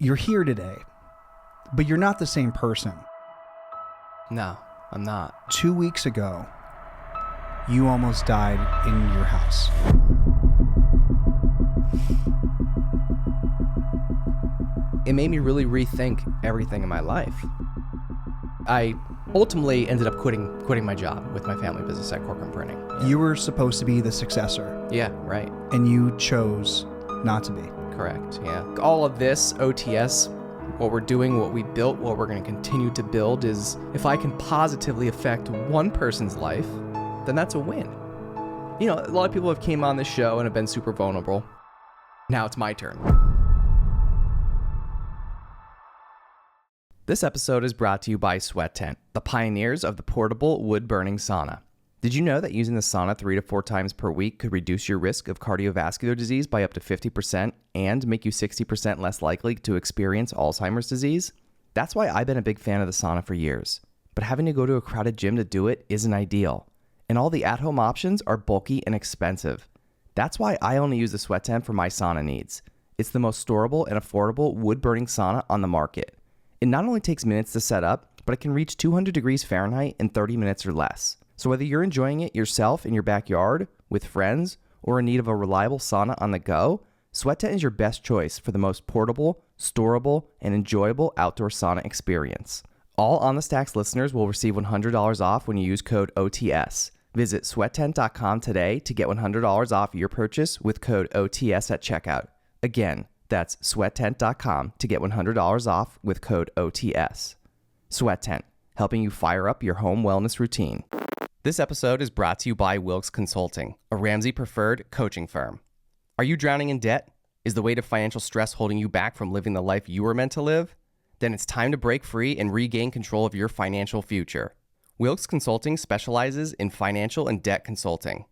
you're here today, but you're not the same person. No, I'm not. 2 weeks ago, you almost died in your house. It made me really rethink everything in my life. I ultimately ended up quitting my job with my family business at Corcoran Printing. Yeah. You were supposed to be the successor. Yeah, right. And you chose not to be. Correct, yeah. All of this, OTS, what we're doing, what we built, what we're going to continue to build is, if I can positively affect one person's life, then that's a win. You know, a lot of people have came on this show and have been super vulnerable. Now it's my turn. This episode is brought to you by Sweat Tent, the pioneers of the portable wood-burning sauna. Did you know that using the sauna 3 to 4 times per week could reduce your risk of cardiovascular disease by up to 50% and make you 60% less likely to experience Alzheimer's disease? That's why I've been a big fan of the sauna for years. But having to go to a crowded gym to do it isn't ideal. And all the at-home options are bulky and expensive. That's why I only use the Sweat Tent for my sauna needs. It's the most storable and affordable wood-burning sauna on the market. It not only takes minutes to set up, but it can reach 200 degrees Fahrenheit in 30 minutes or less. So whether you're enjoying it yourself in your backyard, with friends, or in need of a reliable sauna on the go, Sweat Tent is your best choice for the most portable, storable, and enjoyable outdoor sauna experience. All On The Stacks listeners will receive $100 off when you use code OTS. Visit sweattent.com today to get $100 off your purchase with code OTS at checkout. Again, that's sweattent.com to get $100 off with code OTS. Sweat Tent, helping you fire up your home wellness routine. This episode is brought to you by Wilkes Consulting, a Ramsey preferred coaching firm. Are you drowning in debt? Is the weight of financial stress holding you back from living the life you were meant to live? Then it's time to break free and regain control of your financial future. Wilkes Consulting specializes in financial and debt consulting.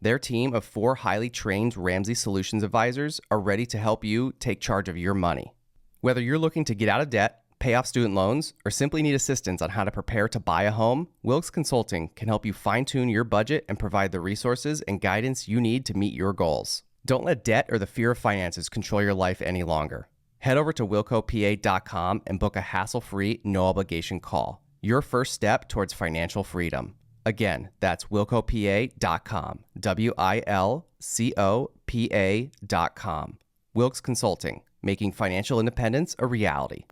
Their team of 4 highly trained Ramsey Solutions advisors are ready to help you take charge of your money. Whether you're looking to get out of debt, pay off student loans, or simply need assistance on how to prepare to buy a home, Wilkes Consulting can help you fine-tune your budget and provide the resources and guidance you need to meet your goals. Don't let debt or the fear of finances control your life any longer. Head over to wilkopa.com and book a hassle-free, no-obligation call. Your first step towards financial freedom. Again, that's wilkopa.com, WILCOPA.com. Wilkes Consulting, making financial independence a reality.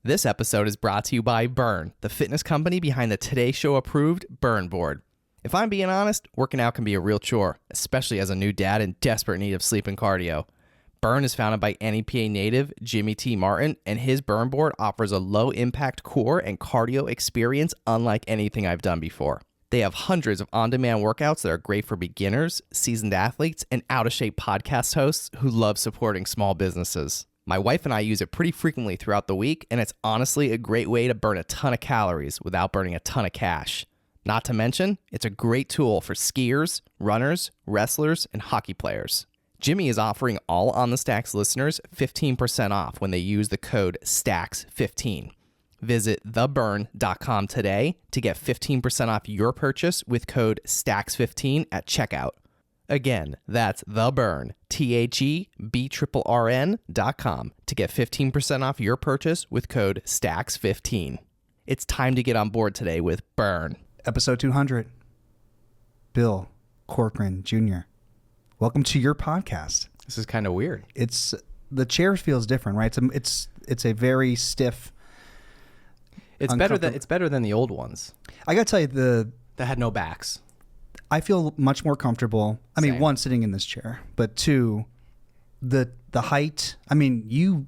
This episode is brought to you by Burn, the fitness company behind the Today Show approved Burn board. If I'm being honest, working out can be a real chore, especially as a new dad in desperate need of sleep and cardio. Burn is founded by NEPA native Jimmy T. Martin, and his Burn board offers a low-impact core and cardio experience unlike anything I've done before. They have hundreds of on-demand workouts that are great for beginners, seasoned athletes, and out-of-shape podcast hosts who love supporting small businesses. My wife and I use it pretty frequently throughout the week, and it's honestly a great way to burn a ton of calories without burning a ton of cash. Not to mention, it's a great tool for skiers, runners, wrestlers, and hockey players. Jimmy is offering all On The Stacks listeners 15% off when they use the code STACKS15. Visit theburn.com today to get 15% off your purchase with code STACKS15 at checkout. Again, that's theburn, THEBRRN.com to get 15% off your purchase with code STACKS15. It's time to get on board today with Burn. Episode 200. Bill Corcoran Jr. Welcome to your podcast. This is kind of weird. The chair feels different, right? It's a very stiff. It's better than the old ones. I gotta tell you, that had no backs. I feel much more comfortable. I mean, one, sitting in this chair, but two, the height. I mean,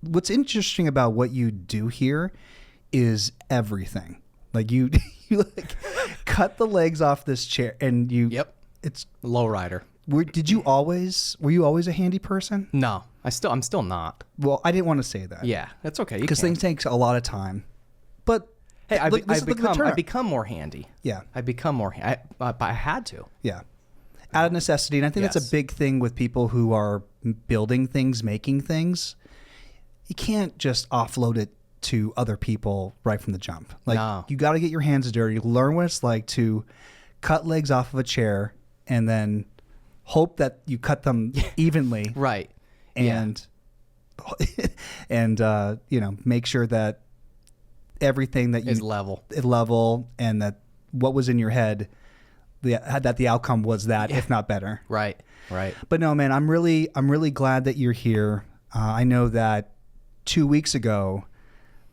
what's interesting about what you do here is everything. Like you like cut the legs off this chair and you. Yep. It's low rider. Were you always a handy person? No, I'm still not. Well, I didn't want to say that. Yeah, that's okay. Because things take a lot of time. But hey, I've become more handy. Yeah. I've become more but I had to. Yeah. Out of necessity. And I think that's a big thing with people who are building things, making things. You can't just offload it to other people right from the jump. Like, you got to get your hands dirty, learn what it's like to cut legs off of a chair, and then hope that you cut them evenly. Right. And and make sure that everything that you is level, and that what was in your head, that the outcome was that, if not better. Right. But no, man, I'm really glad that you're here. I know that 2 weeks ago,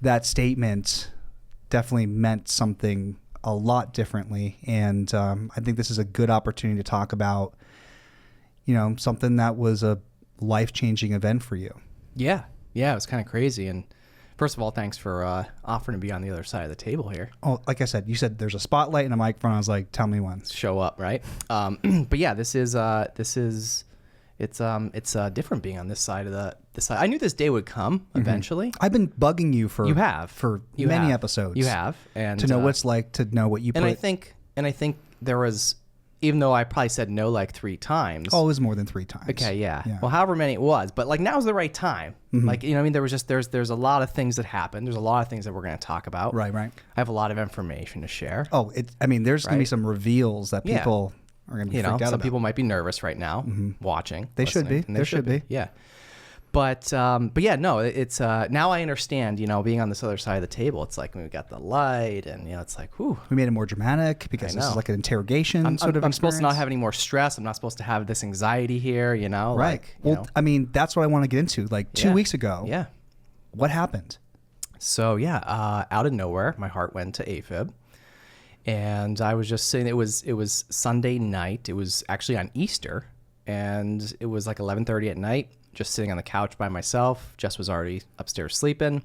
that statement definitely meant something a lot differently, and I think this is a good opportunity to talk about, something that was a life-changing event for you. Yeah, it was kind of crazy. And first of all, thanks for offering to be on the other side of the table here. Oh, like I said, you said there's a spotlight and a microphone. I was like, tell me when. Show up, right? But yeah, it's different being on this side of this side. I knew this day would come eventually. I've been bugging you for many episodes. You have, and to know what it's like to know what you put. And I think there was, even though I probably said no like 3 times. Oh, it was more than 3 times. Okay, yeah. Well, however many it was, but like now's the right time. Like, I mean, there's a lot of things that happened. There's a lot of things that we're going to talk about. Right. I have a lot of information to share. Oh, there's going to be some reveals that people are going to be freaked out some about. people might be nervous right now watching. They should be. They should be. Yeah. But yeah, no, it's now I understand, being on this other side of the table, it's like when we got the light and, it's like, whew. We made it more dramatic because this is like an interrogation I'm supposed to not experience. have any more stress. I'm not supposed to have this anxiety here, Right. I mean, that's what I want to get into. Like 2 weeks ago. Yeah. What happened? So, out of nowhere, my heart went to AFib. And I was just sitting, it was Sunday night. It was actually on Easter. And it was like 11:30 at night. Just sitting on the couch by myself. Jess was already upstairs sleeping,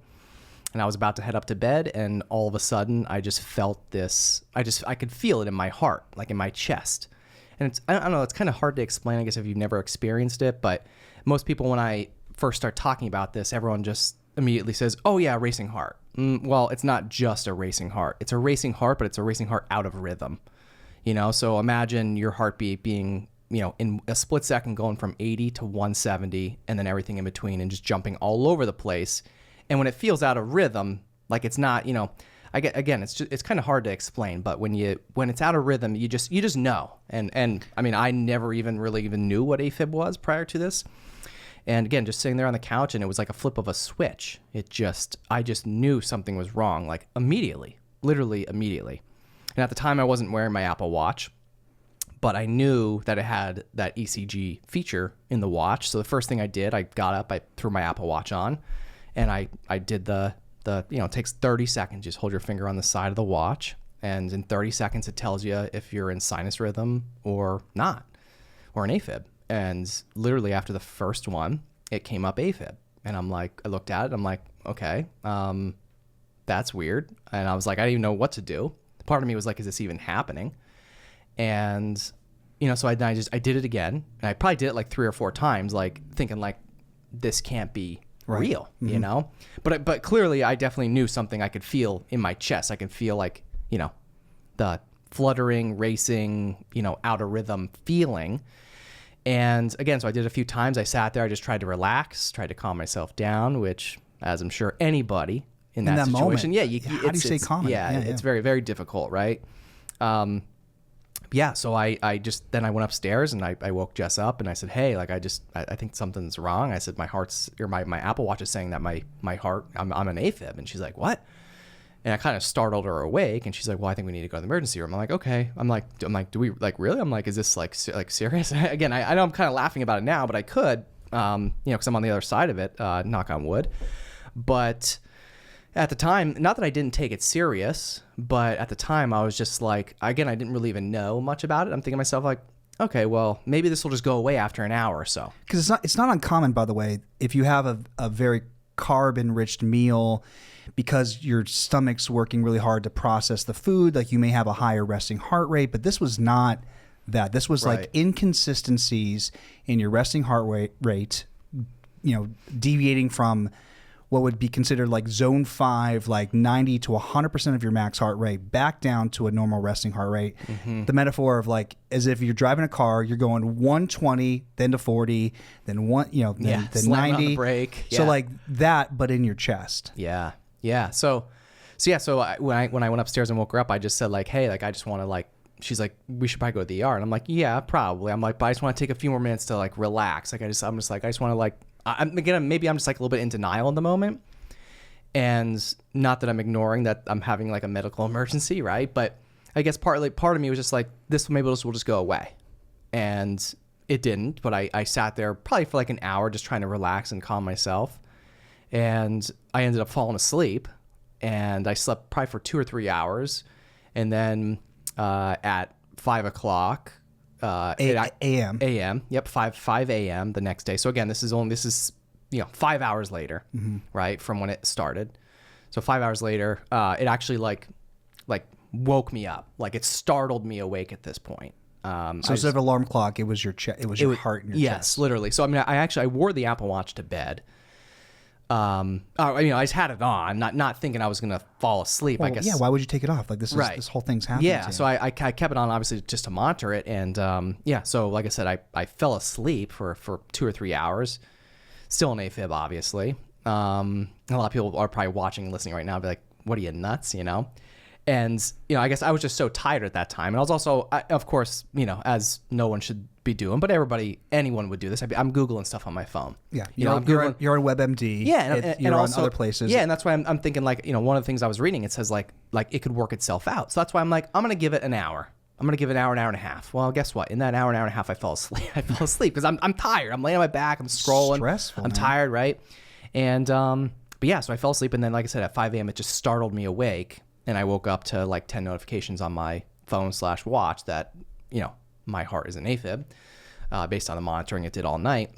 and I was about to head up to bed, and all of a sudden I just felt this, I could feel it in my heart, like in my chest. And I don't know, it's kind of hard to explain, I guess, if you've never experienced it, but most people, when I first start talking about this, everyone just immediately says, oh yeah, racing heart. Well, it's not just a racing heart. It's a racing heart, but it's a racing heart out of rhythm. So imagine your heartbeat being, in a split second going from 80 to 170 and then everything in between and just jumping all over the place. And when it feels out of rhythm, like it's not, it's kind of hard to explain, but when it's out of rhythm, you just know. And I mean, I never even knew what AFib was prior to this. And again, just sitting there on the couch, and it was like a flip of a switch. I just knew something was wrong, like immediately, literally immediately. And at the time I wasn't wearing my Apple Watch, but I knew that it had that ECG feature in the watch. So the first thing I did, I got up, I threw my Apple Watch on, and I did the it takes 30 seconds. Just hold your finger on the side of the watch, and in 30 seconds it tells you if you're in sinus rhythm or not, or an AFib. And literally after the first one, it came up AFib. And I looked at it, I'm like, okay, that's weird. And I was like, I didn't even know what to do. Part of me was like, is this even happening? And, so I did it again, and I probably did it like 3 or 4 times, like thinking like, this can't be real, but clearly I definitely knew something I could feel in my chest. I could feel like, the fluttering, racing, out of rhythm feeling. And again, so I did it a few times. I sat there, I just tried to relax, tried to calm myself down, which, as I'm sure anybody in that situation, moment. How do you stay calm? Yeah, it's very, very difficult, right? So I went upstairs and I woke Jess up and I said, hey, like I think something's wrong. I said, my Apple Watch is saying that my heart, I'm an AFib. And she's like, what? And I kind of startled her awake, and she's like, well, I think we need to go to the emergency room. I'm like, okay. I'm like, do we, like, really? I'm like, is this like serious? Again, I know I'm kind of laughing about it now, but I could, because I'm on the other side of it, knock on wood. But at the time, not that I didn't take it serious, but at the time I was just like, again, I didn't really even know much about it. I'm thinking to myself like, okay, well, maybe this will just go away after an hour or so. Because it's not uncommon, by the way, if you have a very carb-enriched meal, because your stomach's working really hard to process the food, like you may have a higher resting heart rate, but this was not that. This was like inconsistencies in your resting heart rate, deviating from what would be considered like zone 5, like 90 to 100% of your max heart rate, back down to a normal resting heart rate. Mm-hmm. The metaphor of like, as if you're driving a car, you're going 120, then to 40, then then 90. On the brake. So like that, but in your chest. Yeah. Yeah. So when I went upstairs and woke her up, I just said like, hey, like, I just want to like, she's like, we should probably go to the ER. And I'm like, yeah, probably. I'm like, but I just want to take a few more minutes to like relax. Like, I just want to like, maybe I'm just like a little bit in denial in the moment. And not that I'm ignoring that I'm having like a medical emergency, right? But I guess part of me was just like, this will just go away. And it didn't, but I sat there probably for like an hour just trying to relax and calm myself. And I ended up falling asleep, and I slept probably for 2 or 3 hours. And then at 5 o'clock a.m. Yep, 5 a.m. the next day. So again, this is 5 hours later, right, from when it started. So 5 hours later, it actually like woke me up. Like, it startled me awake at this point. So instead of an alarm clock, it was your your heart in your chest. Yes, literally. So I mean, I wore the Apple Watch to bed. I just had it on, not thinking I was gonna fall asleep. Well, I guess. Yeah. Why would you take it off? Like, this whole thing's happening. Yeah. So I kept it on, obviously, just to monitor it, and So like I said, I fell asleep for 2 or 3 hours. Still an AFib, obviously. A lot of people are probably watching and listening right now and be like, what are you, nuts, And, I guess I was just so tired at that time. And I was also, of course, as no one should be doing, but anyone would do this. I'm Googling stuff on my phone. Yeah. You're on WebMD. Yeah. And you're also, on other places. Yeah. And that's why I'm thinking, like, one of the things I was reading, it says like it could work itself out. So that's why I'm like, I'm going to give it an hour. I'm going to give it an hour and a half. Well, guess what? In that hour and a half, I fell asleep. Because I'm tired. I'm laying on my back. I'm scrolling. Stressful, I'm tired, right? And, but yeah, so I fell asleep. And then, like I said, at 5 a.m., it just startled me awake. And I woke up to like 10 notifications on my phone/watch that, my heart is an AFib, based on the monitoring it did all night.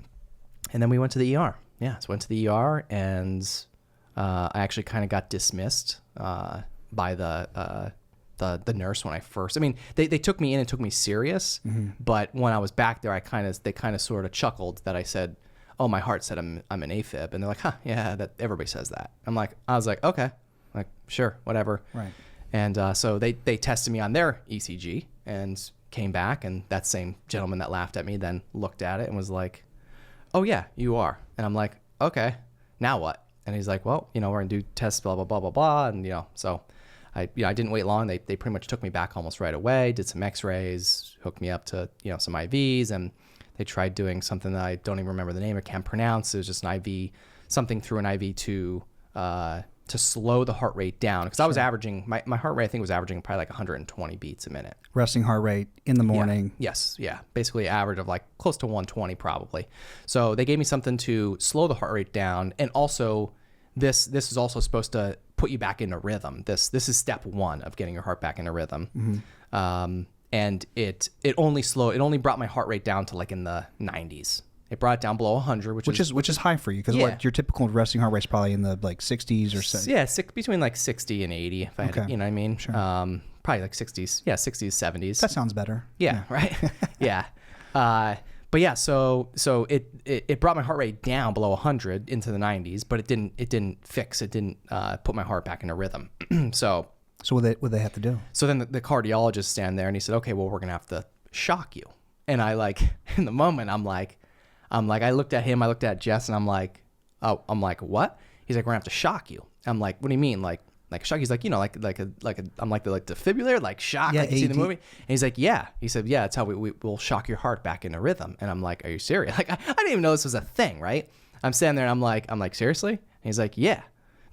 And then we went to the ER. Yeah, so went to the ER, and I actually kind of got dismissed by the nurse when I first. I mean, they took me in and took me serious, but when I was back there, they kind of sort of chuckled that I said, "Oh, my heart said I'm an AFib," and they're like, "Huh, yeah, that everybody says that." I was like, okay. Like, sure, whatever. Right. And so they tested me on their ECG and came back, and that same gentleman that laughed at me then looked at it and was like, "Oh yeah, you are." And I'm like, "Okay, now what?" And he's like, "Well, we're gonna do tests, blah blah blah blah blah." And so I didn't wait long. They pretty much took me back almost right away. Did some X-rays, hooked me up to some IVs, and they tried doing something that I don't even remember the name. I can't pronounce. It was just an IV, something through an IV to slow the heart rate down, because I was averaging my heart rate, I think, was averaging probably like 120 beats a minute. Resting heart rate in the morning. Yeah. Yes, yeah, basically average of like close to 120 probably. So they gave me something to slow the heart rate down, and also this is also supposed to put you back into rhythm. This is step 1 of getting your heart back into rhythm. And it only brought my heart rate down to like in the 90s. It brought it down below 100, which is high for you, because what your typical resting heart rate is probably in the like 60s or so. Yeah, between like 60 and 80, if I had, you know what I mean? Sure. Probably like 60s. Yeah, 60s, 70s. That sounds better. Yeah. Right. Yeah. But yeah, so it brought my heart rate down below 100 into the 90s, but it didn't put my heart back into rhythm. So what they have to do? So then the cardiologist stand there and he said, "Okay, well, we're gonna have to shock you." And I in the moment, I looked at him, I looked at Jess, and I'm like, "What?" He's like, "We're gonna have to shock you." I'm like, "What do you mean, like shock?" He's like, I'm like the defibrillator, like shock, yeah, like you see in the movie. And he's like, "Yeah." He said, "Yeah, that's how we'll shock your heart back into rhythm." And I'm like, "Are you serious?" Like, I didn't even know this was a thing, right? I'm standing there and I'm like, "Seriously?" And he's like, "Yeah."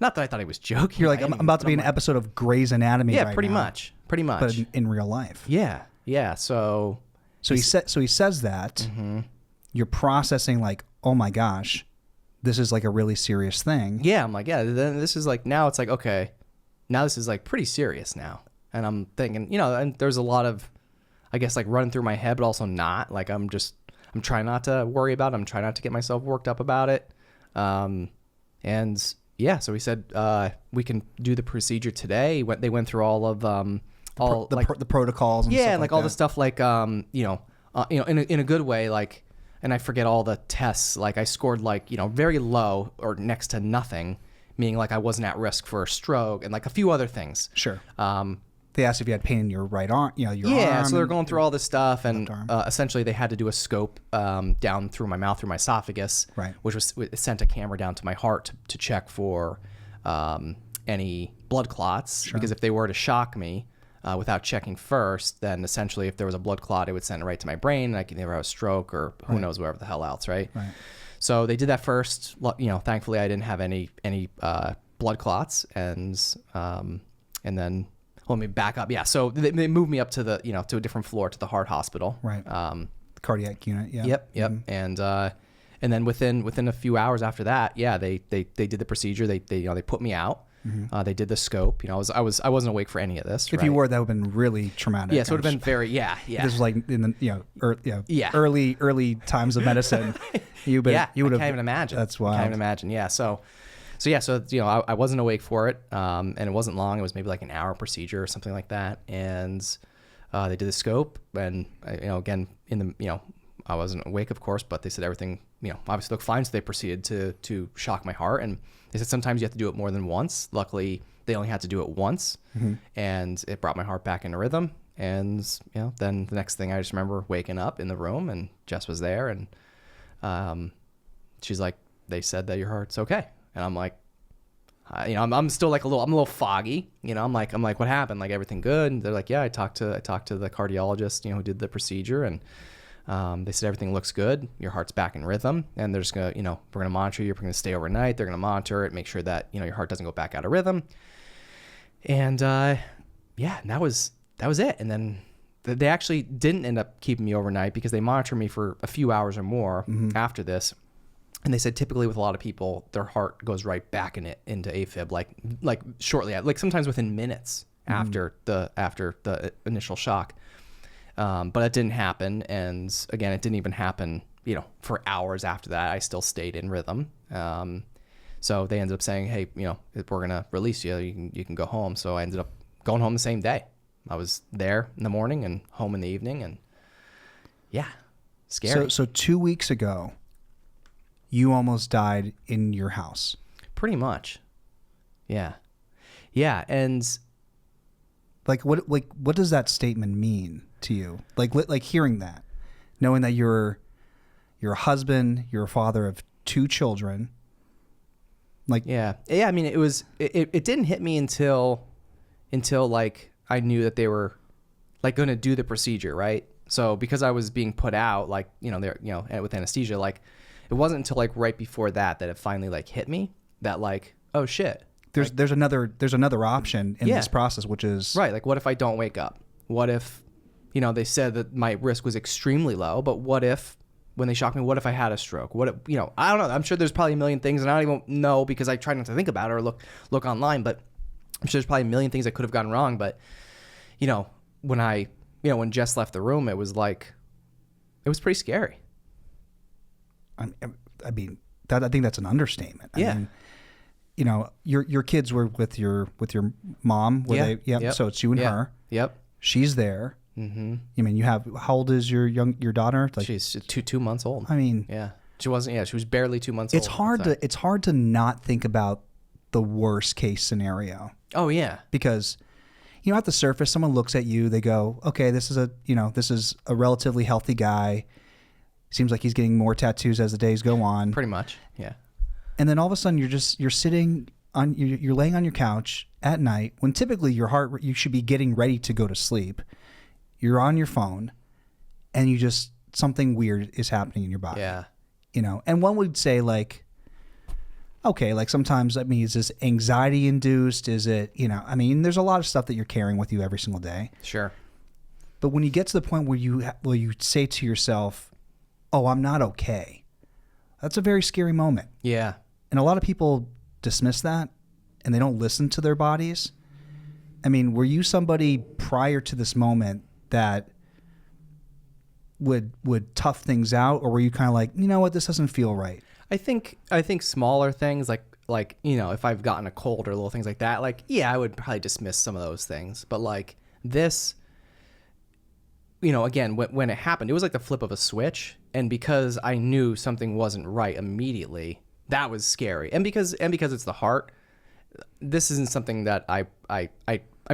Not that I thought he was joking. You're like, I'm about to be an episode of Grey's Anatomy. Yeah, right pretty now, much, but in real life. Yeah, yeah. So he says that. You're processing like, oh my gosh, this is like a really serious thing. Yeah, I'm like, yeah, then this is like, now it's like, okay, now this is like pretty serious now. And I'm thinking, and there's a lot of, I guess, like running through my head, but also not. Like, I'm trying not to worry about it. I'm trying not to get myself worked up about it. And yeah, so he said, we can do the procedure today. They went through all of, the protocols and yeah, stuff and like all the stuff like, in a good way, like, and I forget all the tests. Like, I scored like, very low or next to nothing, meaning like I wasn't at risk for a stroke, and like a few other things. Sure. They asked if you had pain in your right arm, your arm. Yeah, so they're going through all this stuff, and essentially they had to do a scope down through my mouth, through my esophagus, right, which sent a camera down to my heart to check for any blood clots, because if they were to shock me, without checking first, then essentially if there was a blood clot, it would send it right to my brain and I could never have a stroke or who knows whatever the hell else, right? So they did that first. Thankfully I didn't have any blood clots, and then let me back up. Yeah, so they moved me up to to a different floor, to the heart hospital. Right. Cardiac unit. Yeah. Yep. And then within a few hours after that, they did the procedure. They put me out. They did the scope. I wasn't awake for any of this. If you were, that would have been really traumatic. Yeah, so it would have been very This was like in the early times of medicine. You would have. I can't even imagine. That's wild. I can't even imagine. Yeah. So I wasn't awake for it, and it wasn't long. It was maybe like an hour procedure or something like that. And they did the scope, and again I wasn't awake, of course, but they said everything obviously looked fine. So they proceeded to shock my heart, and they said sometimes you have to do it more than once. Luckily, they only had to do it once, and it brought my heart back into rhythm. And then the next thing I just remember waking up in the room, and Jess was there, and she's like, "They said that your heart's okay," and I'm like, I'm still like I'm a little foggy, I'm like, what happened? Like, everything good? And they're like, yeah, I talked to the cardiologist, who did the procedure, and they said everything looks good. Your heart's back in rhythm, and they're just gonna, we're gonna monitor you. We're gonna stay overnight. They're gonna monitor it, make sure that your heart doesn't go back out of rhythm. And that was it. And then they actually didn't end up keeping me overnight because they monitored me for a few hours or more after this. And they said typically with a lot of people, their heart goes right back into AFib, like shortly, like sometimes within minutes after the initial shock. But it didn't happen. And again, it didn't even happen, for hours after that. I still stayed in rhythm. So they ended up saying, hey, we're going to release you. You can go home. So I ended up going home the same day. I was there in the morning and home in the evening, and scary. So 2 weeks ago, you almost died in your house. Pretty much. Yeah. Yeah. And what does that statement mean to you? Like hearing that, knowing that you're a husband, you're a father of 2 children. Yeah. I mean, it didn't hit me until like I knew that they were like going to do the procedure. Right. So because I was being put out, like, they're, with anesthesia, like it wasn't until like right before that it finally like hit me that like, oh shit. There's another option in this process, which is right. Like, what if I don't wake up? What if, they said that my risk was extremely low, but what if when they shocked me, what if I had a stroke? What if, I don't know. I'm sure there's probably a million things, and I don't even know because I try not to think about it or look online, but I'm sure there's probably a million things that could have gone wrong. But, when Jess left the room, it was like, it was pretty scary. I mean, I think that's an understatement. I mean, your kids were with your mom. Yep. So it's you and her. Yep. She's there. Mm-hmm. I mean, how old is your daughter? Like, she's 2 months old. I mean, she wasn't. Yeah, she was barely 2 months old. It's hard to not think about the worst case scenario. Oh yeah. Because, at the surface, someone looks at you, they go, okay, this is a relatively healthy guy. Seems like he's getting more tattoos as the days go on. Pretty much. Yeah. And then all of a sudden you're sitting on, you're laying on your couch at night when typically you should be getting ready to go to sleep. You're on your phone and something weird is happening in your body. Yeah. And one would say like, okay, like sometimes, I mean, is this anxiety induced? Is it, I mean, there's a lot of stuff that you're carrying with you every single day. Sure. But when you get to the point where you say to yourself, oh, I'm not okay, that's a very scary moment. Yeah. And a lot of people dismiss that and they don't listen to their bodies. I mean, were you somebody prior to this moment that would tough things out, or were you kind of like, you know what, this doesn't feel right? I think smaller things like if I've gotten a cold or little things like that, like, I would probably dismiss some of those things. But like this, again, when it happened, it was like the flip of a switch. And because I knew something wasn't right immediately, that was scary. And because it's the heart, this isn't something that I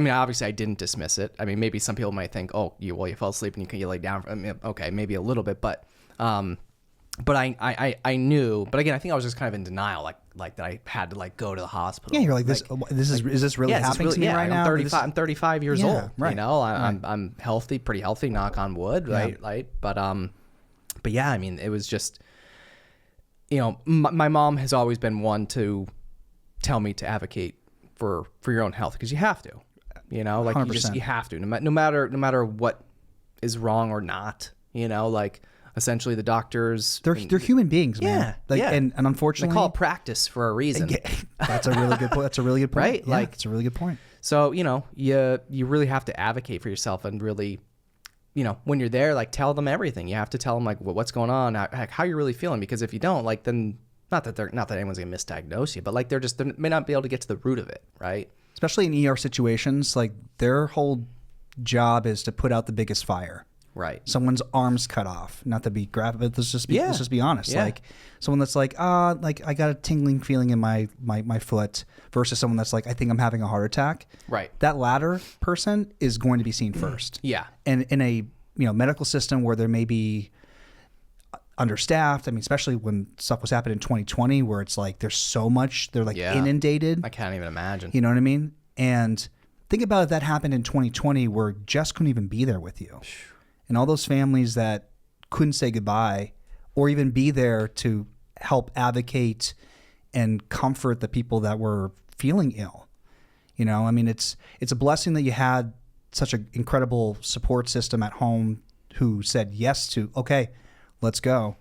mean, obviously I didn't dismiss it. I mean, maybe some people might think, oh, you fell asleep and you lay down. I mean, okay, maybe a little bit, but but I knew, but again, I think I was just kind of in denial, like that I had to like go to the hospital. Yeah, you're like is this really happening to me right now? I'm 35 years old. Right. You know, I'm healthy, pretty healthy, knock on wood, right? Yeah. Right. But yeah, I mean, it was just, you know, my mom has always been one to tell me to advocate for your own health, because you have to, you know, like 100%. you have to, no matter what is wrong or not, you know, like essentially the doctors, They're human beings, man. Yeah, Like, yeah. and unfortunately, they call it practice for a reason. that's a really good point. That's a really good point. Right? Yeah, Like, it's a really good point. So, you know, you really have to advocate for yourself, and really, you know, when you're there, like, tell them everything. You have to tell them like what's going on, how you're really feeling, because if you don't, like, then not that anyone's gonna misdiagnose you, but like they may not be able to get to the root of it, right? Especially in ER situations, like their whole job is to put out the biggest fire. Right. Someone's arms cut off. Not to be graphic, but let's just be honest. Yeah. Like someone that's like I got a tingling feeling in my foot, versus someone that's like, I think I'm having a heart attack. Right. That latter person is going to be seen first. Yeah. And in a medical system where there may be understaffed, I mean, especially when stuff was happening in 2020, where it's like there's so much, they're like inundated. I can't even imagine. You know what I mean? And think about if that happened in 2020, where Jess couldn't even be there with you. And all those families that couldn't say goodbye or even be there to help advocate and comfort the people that were feeling ill. You know, I mean, it's a blessing that you had such an incredible support system at home who said yes to, okay, let's go.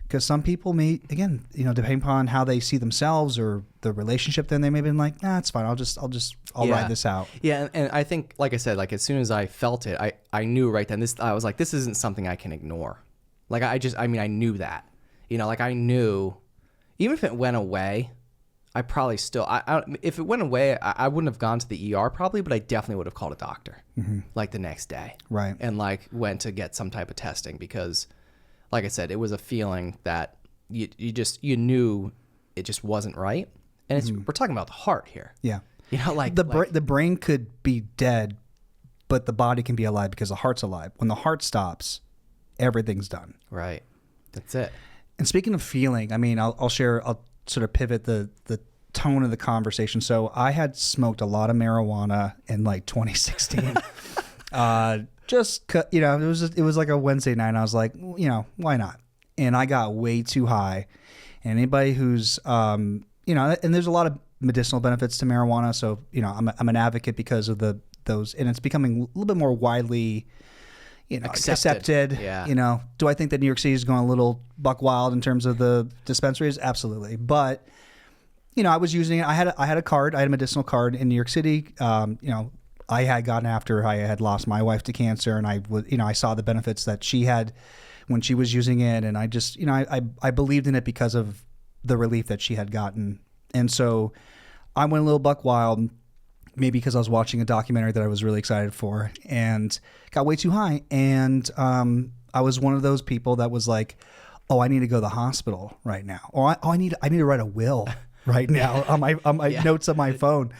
Because some people may, again, you know, depending upon how they see themselves or the relationship, then they may have been like, nah, it's fine. I'll ride this out. Yeah. And I think, like I said, like as soon as I felt it, I knew right then, I was like, this isn't something I can ignore. Like, I knew that, you know, like I knew, even if it went away, I probably still, if it went away, I wouldn't have gone to the ER probably, but I definitely would have called a doctor like the next day. Right. And like went to get some type of testing, because like I said, it was a feeling that you knew it just wasn't right. And we're talking about the heart here. Yeah. You know, like the brain could be dead, but the body can be alive because the heart's alive. When the heart stops, everything's done. Right. That's it. And speaking of feeling, I mean, I'll sort of pivot the tone of the conversation. So I had smoked a lot of marijuana in like 2016. You know, it was like a Wednesday night, and I was like, you know, why not? And I got way too high. And anybody who's, you know, and there's a lot of medicinal benefits to marijuana. So, you know, I'm an advocate because of those, and it's becoming a little bit more widely, you know, accepted. Yeah. You know, do I think that New York City is going a little buck wild in terms of the dispensaries? Absolutely. But, you know, I was using it. I had a card. I had a medicinal card in New York City. You know, I had gotten after I had lost my wife to cancer, and I saw the benefits that she had when she was using it, and I just, you know, I believed in it because of the relief that she had gotten. And so I went a little buck wild, maybe because I was watching a documentary that I was really excited for, and got way too high. And I was one of those people that was like, oh, I need to go to the hospital right now, or I need to write a will right now on my notes on my phone.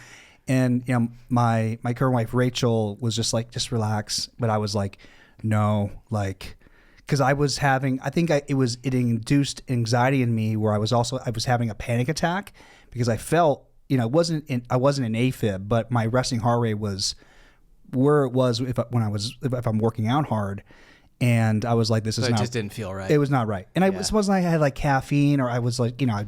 And, you know, my current wife, Rachel, was just like, just relax. But I was like, no, like, because I was having, it induced anxiety in me, where I was having a panic attack, because I felt, you know, I wasn't an AFib, but my resting heart rate was where it was if I'm working out hard. And I was like, this is it not, just didn't feel right. It was not right. And it wasn't like I had like caffeine, or I was like, you know,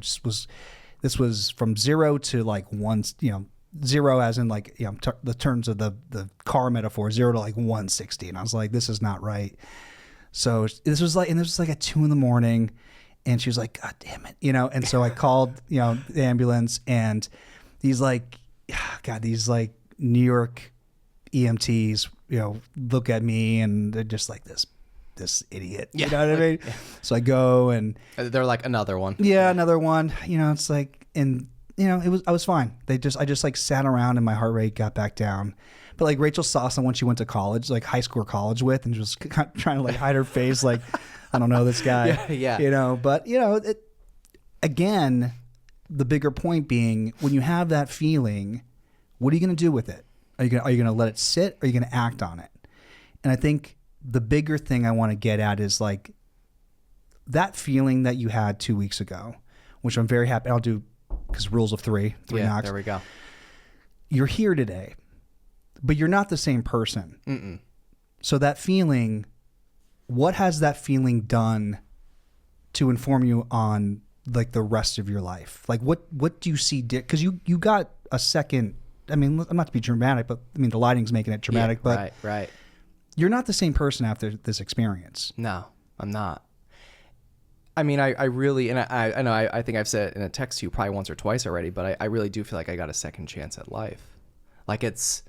this was from 0 to like 1, you know, 0 as in like, you know, the terms of the car metaphor, 0 to like 160. And I was like, this is not right. So this was like at 2 a.m, and she was like, God damn it, you know. And so I called, you know, the ambulance, and these like New York EMTs, you know, look at me, and they're just like, this idiot, you know what I mean? Yeah. So I go, and they're like, another one. Yeah, another one. You know, it's like, and you know, I was fine. I just like sat around, and my heart rate got back down. But like Rachel saw someone she went to college, like high school or college with, and just trying to like hide her face, like, I don't know this guy. Yeah. You know, but you know, again, the bigger point being, when you have that feeling, what are you going to do with it? Are you going to let it sit, or are you going to act on it? And I think the bigger thing I want to get at is like, that feeling that you had 2 weeks ago, which I'm very happy. I'll do because rules of three knocks. There we go. You're here today, but you're not the same person. Mm-mm. So that feeling, what has that feeling done to inform you on like the rest of your life? Like what do you see? Because you got a second. I mean, I'm not to be dramatic, but I mean the lighting's making it dramatic. Yeah, but right. You're not the same person after this experience. No, I'm not. I mean, I really, and I know I think I've said it in a text to you probably once or twice already, but I really do feel like I got a second chance at life. Like it's,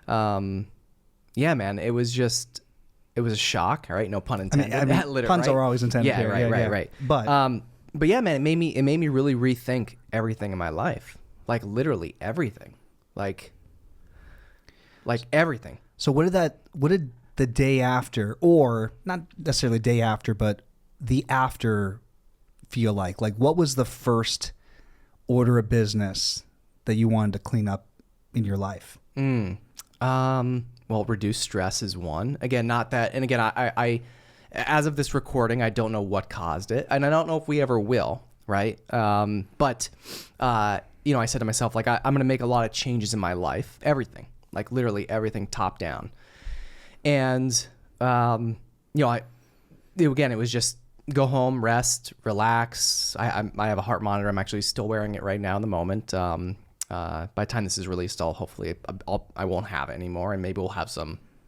yeah, man, it was a shock. All right. No pun intended. I mean puns are always intended. Yeah, here. Right. But yeah, man, it made me really rethink everything in my life. Like literally everything. Like everything. So what did the day after, or not necessarily the day after, but the after feel like? Like what was the first order of business that you wanted to clean up in your life? Well, reduce stress is one. Again, not that, and again, I as of this recording, I don't know what caused it, and I don't know if we ever will, right? But you know, I said to myself, like, I'm going to make a lot of changes in my life, everything, like literally everything top down. And, you know, again, it was just go home, rest, relax. I have a heart monitor. I'm actually still wearing it right now in the moment. By the time this is released, I won't have it anymore. And maybe we'll have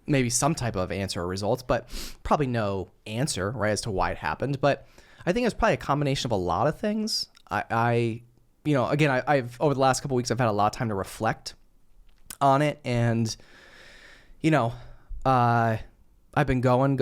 maybe some type of answer or results, but probably no answer, right, as to why it happened. But I think it's probably a combination of a lot of things. You know, again, I've over the last couple of weeks, I've had a lot of time to reflect on it. And, you know, I've been going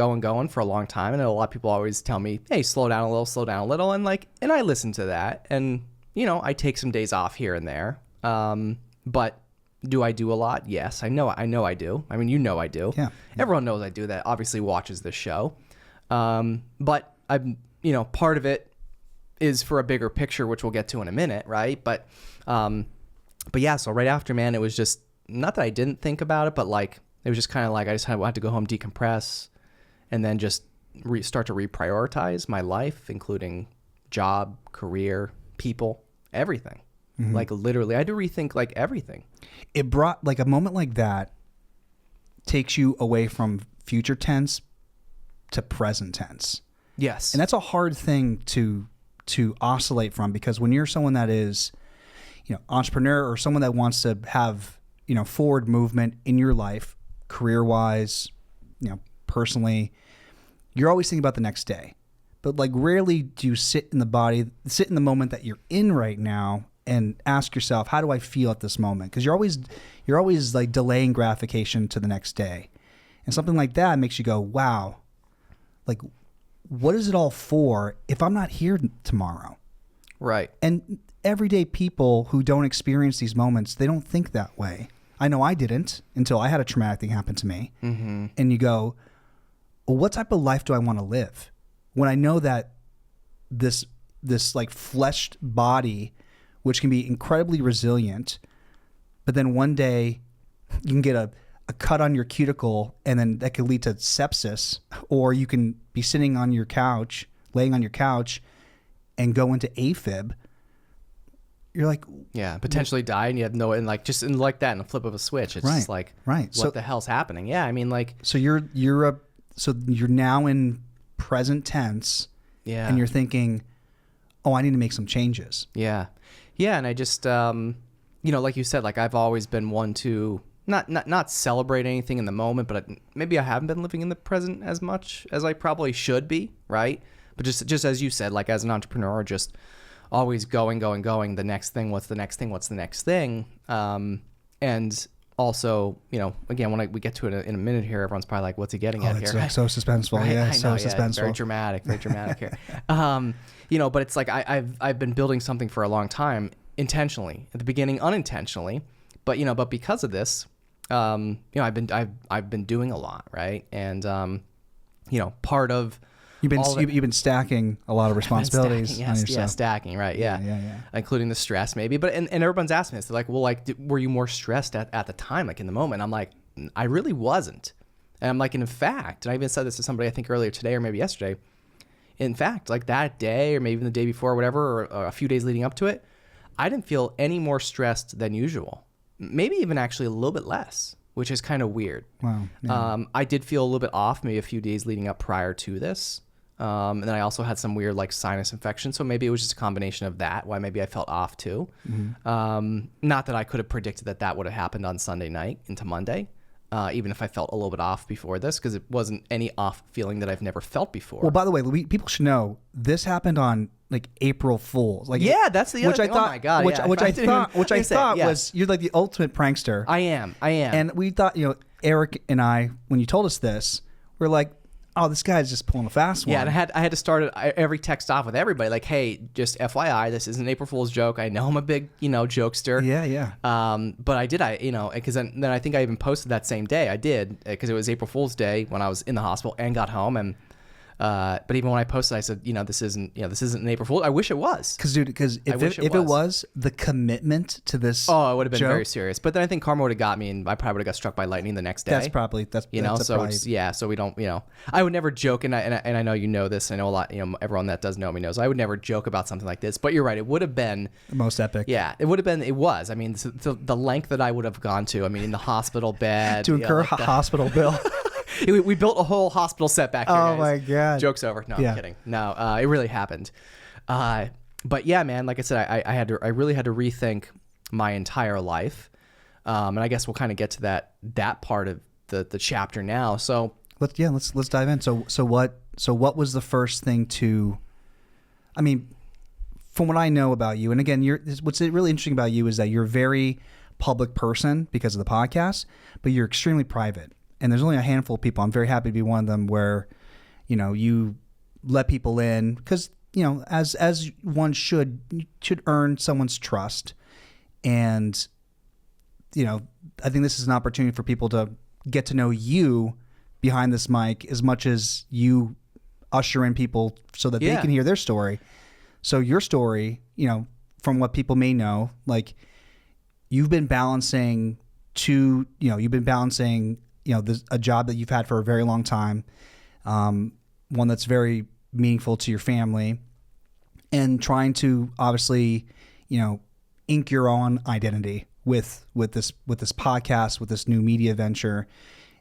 for a long time. And a lot of people always tell me, hey, slow down a little. And I listen to that. And, you know, I take some days off here and there. But do I do a lot? Yes, I know I do. I mean, you know I do. Yeah. Everyone knows I do that, obviously watches this show. But I'm, you know, part of it is for a bigger picture, which we'll get to in a minute, right? But yeah, so right after, man, it was just, not that I didn't think about it, but like, it was just kind of like, I just had to go home, decompress, and then just start to reprioritize my life, including job, career, people, everything. Mm-hmm. Like literally, I had to rethink like everything. It brought, like, a moment like that takes you away from future tense to present tense. Yes. And that's a hard thing to oscillate from, because when you're someone that is, you know, entrepreneur, or someone that wants to have, you know, forward movement in your life, career-wise, you know, personally, you're always thinking about the next day. But like rarely do you sit in the moment that you're in right now and ask yourself, how do I feel at this moment? Because you're always like delaying gratification to the next day. And something like that makes you go, wow, like, what is it all for if I'm not here tomorrow? Right. And everyday people who don't experience these moments, they don't think that way. I know I didn't until I had a traumatic thing happen to me. Mm-hmm. And you go, well, what type of life do I want to live when I know that this like fleshed body, which can be incredibly resilient, but then one day you can get a cut on your cuticle, and then that could lead to sepsis, or you can be sitting on your couch, laying on your couch, and go into AFib. You're like, yeah, potentially die, and you have no, and like just in like that, in a flip of a switch, it's just like, right. What the hell's happening? Yeah, I mean, like, so you're now in present tense, yeah, and you're thinking, oh, I need to make some changes. Yeah, and I just, you know, like you said, like I've always been one to not celebrate anything in the moment, but maybe I haven't been living in the present as much as I probably should be, right? But just as you said, like as an entrepreneur, just always going. The next thing, what's the next thing? And also, you know, again, when we get to it in a minute here, everyone's probably like, what's he getting at here? It's so suspenseful. Right? Yeah, so suspenseful. Very dramatic here. You know, but it's like I've been building something for a long time, intentionally. At the beginning, unintentionally. But, you know, because of this, you know, I've been doing a lot, right? And, you know, part of you've been stacking a lot of responsibilities on yourself. Yeah, stacking, right? Yeah, including the stress, maybe. But and everyone's asking this. They're like, well, like, were you more stressed at the time, like in the moment? I'm like, I really wasn't. And I'm like, and in fact, and I even said this to somebody I think earlier today or maybe yesterday. In fact, like that day or maybe even the day before or whatever, or a few days leading up to it, I didn't feel any more stressed than usual. Maybe even actually a little bit less, which is kind of weird. Wow. Yeah. I did feel a little bit off maybe a few days leading up prior to this. And then I also had some weird like sinus infection. So maybe it was just a combination of that, why maybe I felt off too. Not that I could have predicted that would have happened on Sunday night into Monday, even if I felt a little bit off before this, because it wasn't any off feeling that I've never felt before. Well, by the way, people should know this happened on like April Fools. Like, yeah, that's the other thing. Oh my God. Which I thought was you're like the ultimate prankster. I am. And we thought, Eric and I, when you told us this, we're like, oh, this guy's just pulling a fast one. Yeah, and I had to start every text off with everybody like, hey, just FYI, this isn't an April Fool's joke. I know I'm a big, jokester. Yeah. But I did, because then I think I even posted that same day. I did, because it was April Fool's Day when I was in the hospital and got home. And but even when I posted, I said, this isn't an April Fool's. I wish it was. Because if it was the commitment to this, it would have been joke, very serious. But then I think karma would have got me, and I probably would have got struck by lightning the next day. That's probably so we don't, I would never joke, and I know you know this. I know a lot, everyone that does know me knows. I would never joke about something like this. But you're right, it would have been the most epic. Yeah, it would have been. It was. I mean, the length that I would have gone to. I mean, in the hospital bed to incur a hospital bill. We built a whole hospital set back here, oh guys. My God. Joke's over. No, I'm kidding. No, it really happened. But yeah, man, like I said, I really had to rethink my entire life. And I guess we'll kind of get to that part of the chapter now. So let's dive in. So what was the first thing to, I mean, from what I know about you, and again, what's really interesting about you is that you're a very public person because of the podcast, but you're extremely private. And there's only a handful of people. I'm very happy to be one of them where, you let people in because, as one should earn someone's trust. And, I think this is an opportunity for people to get to know you behind this mic as much as you usher in people so that they can hear their story. So your story, from what people may know, like you've been balancing a job that you've had for a very long time, one that's very meaningful to your family, and trying to obviously, ink your own identity with this podcast, with this new media venture.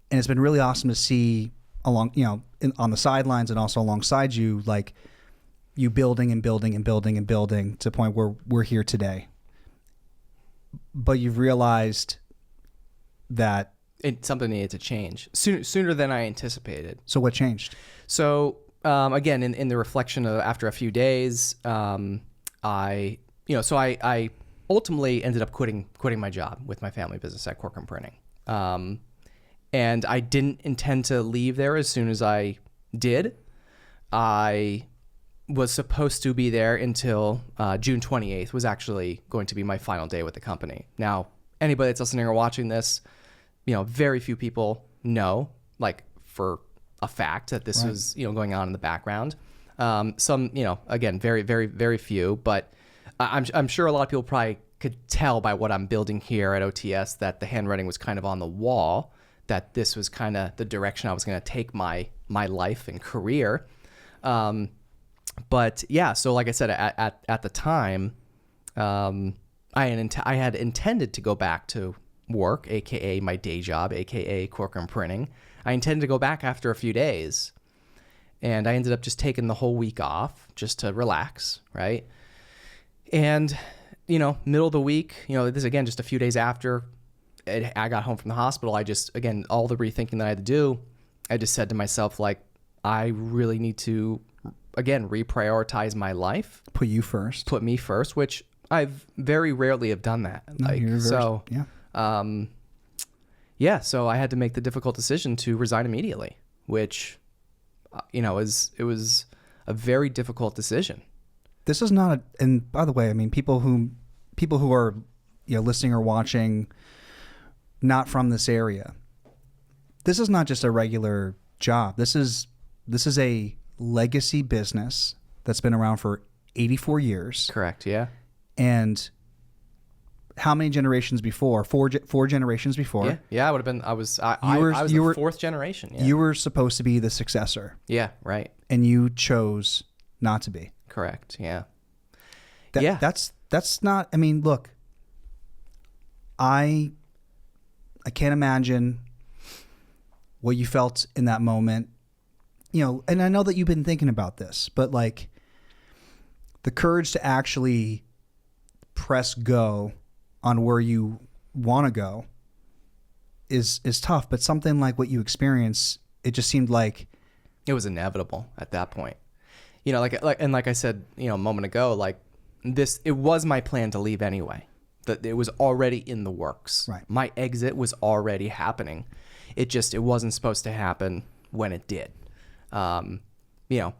And it's been really awesome to see along, on the sidelines and also alongside you, like you building and building and building and building to the point where we're here today. But you've realized that something needed to change sooner than I anticipated. So what changed? So again, in the reflection of after a few days, I ultimately ended up quitting my job with my family business at Corcoran Printing. And I didn't intend to leave there as soon as I did. I was supposed to be there until June 28th was actually going to be my final day with the company. Now, anybody that's listening or watching this, very few people know, like for a fact, that this was, going on in the background. Some, again, very, very, very few, but I'm sure a lot of people probably could tell by what I'm building here at OTS that the handwriting was kind of on the wall, that this was kind of the direction I was going to take my life and career. But yeah, so like I said, at the time, I had intended to go back to work, aka my day job, aka Corcoran Printing. I intended to go back after a few days, and I ended up just taking the whole week off just to relax, right? And middle of the week, this again just a few days after I got home from the hospital, I just, again, all the rethinking that I had to do, I just said to myself, like, I really need to, again, reprioritize my life. Put you first. Put me first, which I've very rarely have done that. So I had to make the difficult decision to resign immediately, which, it was a very difficult decision. This is not and by the way, I mean, people who are, listening or watching, not from this area, this is not just a regular job. This is a legacy business that's been around for 84 years. Correct. Yeah. And how many generations before? Four generations before. Yeah. I would have been. I was the fourth generation. Yeah. You were supposed to be the successor. Yeah. Right. And you chose not to be. Correct. Yeah. That's not. I mean, look. I can't imagine what you felt in that moment. You know, and I know that you've been thinking about this, but like the courage to actually press go on where you want to go is tough. But something like what you experience, it just seemed like it was inevitable at that point. You know, like I said, you know, a moment ago, like it was my plan to leave anyway. That it was already in the works. Right. My exit was already happening. It wasn't supposed to happen when it did. You know,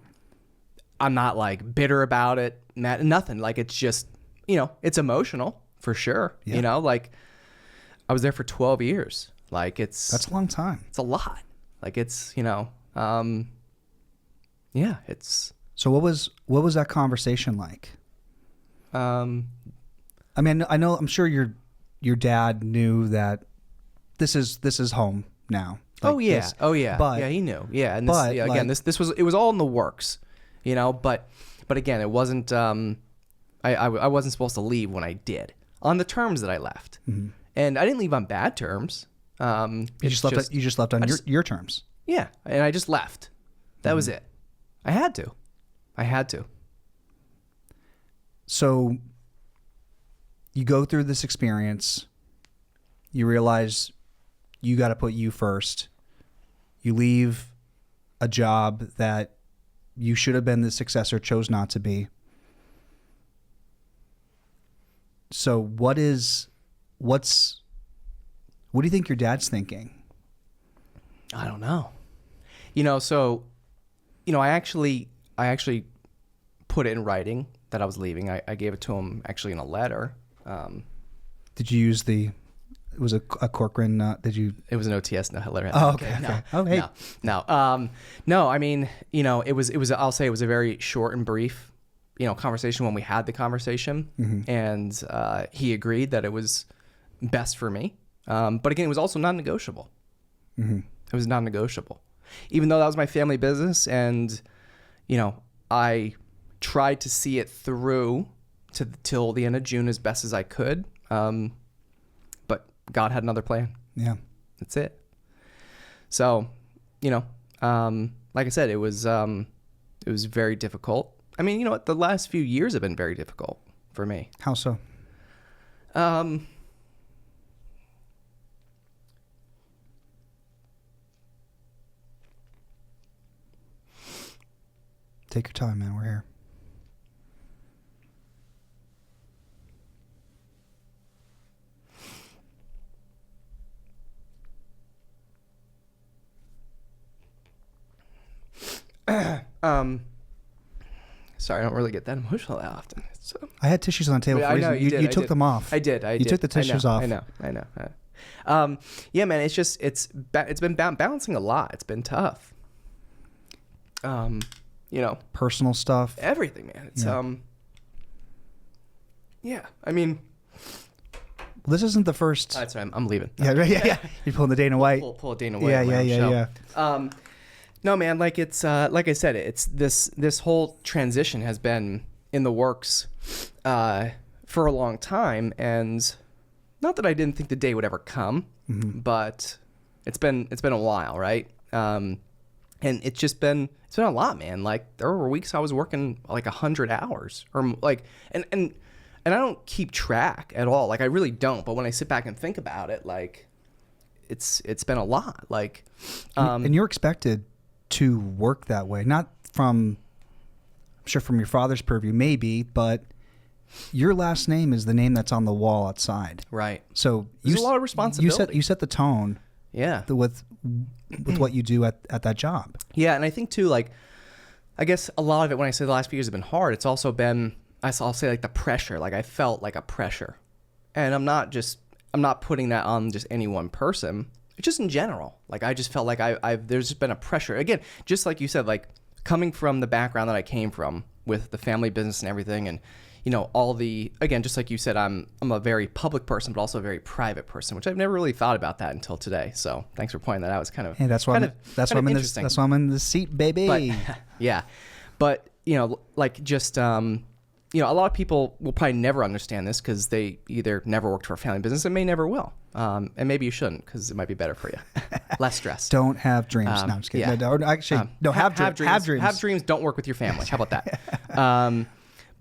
I'm not like bitter about it, nothing. Like it's just, you know, it's emotional for sure. Yeah. You know, like I was there for 12 years. Like that's a long time. It's a lot. Like it's, you know, yeah, it's. So what was that conversation like? I mean, I know, I'm sure your dad knew that this is home now. Like oh yeah. But, yeah, he knew. Yeah. And this, again, like, it was all in the works, you know, but again, it wasn't, I wasn't supposed to leave when I did on the terms that I left. Mm-hmm. And I didn't leave on bad terms. You just left on your terms. Yeah. And I just left. That was it. I had to. So you go through this experience, you realize you got to put you first. You leave a job that you should have been the successor, chose not to be. So what do you think your dad's thinking? I don't know. You know, so, you know, I actually put it in writing that I was leaving. I gave it to him actually in a letter. Did you use it was a Corcoran, did you? It was an OTS letter. Oh, okay. No, oh, hey. No, I mean, you know, it was, I'll say it was a very short and brief, you know, conversation when we had the conversation. Mm-hmm. And he agreed that it was best for me. But again, it was also non-negotiable. Mm-hmm. It was non-negotiable. Even though that was my family business and, you know, I tried to see it through till the end of June as best as I could. But God had another plan. Yeah. That's it. So, you know, like I said, it was very difficult. I mean, you know what? The last few years have been very difficult for me. How so? Take your time, man. We're here. Sorry, I don't really get that emotional that often. I had tissues on the table for a reason. You took them off. I did. You took the tissues off. I know. Yeah, man. It's been balancing a lot. It's been tough. You know, personal stuff, everything, man. It's yeah. I mean, well, this isn't the first. That's right. I'm leaving. Yeah, right. Yeah. You're pulling the Dana White. Pull a Dana White. Yeah. No, man. Like it's like I said, it's this whole transition has been in the works for a long time, and not that I didn't think the day would ever come, mm-hmm. but it's been a while, right? And it's been a lot, man. Like there were weeks I was working like 100 hours or like, and I don't keep track at all. Like I really don't. But when I sit back and think about it, like it's been a lot. Like, and you're expected to work that way, not from, I'm sure from your father's purview, maybe, but your last name is the name that's on the wall outside. Right. So there's a lot of responsibility. You set the tone. Yeah. With what you do at that job. Yeah, and I think too, like, I guess a lot of it, when I say the last few years have been hard, it's also been, I'll say like the pressure. Like I felt like a pressure, and I'm not putting that on just any one person. It's just in general. Like I just felt like there's just been a pressure. Again, just like you said, like coming from the background that I came from with the family business and everything, and all the, again, just like you said, I'm a very public person, but also a very private person, which I've never really thought about that until today. So thanks for pointing that out. It's kind of, hey, that's why I'm in this seat, baby. But, yeah. But, like just, a lot of people will probably never understand this because they either never worked for a family business and may never will. And maybe you shouldn't because it might be better for you. Less stress. Don't have dreams. No, I'm just kidding. Yeah. No, actually, have dreams. Have dreams. Don't work with your family. How about that?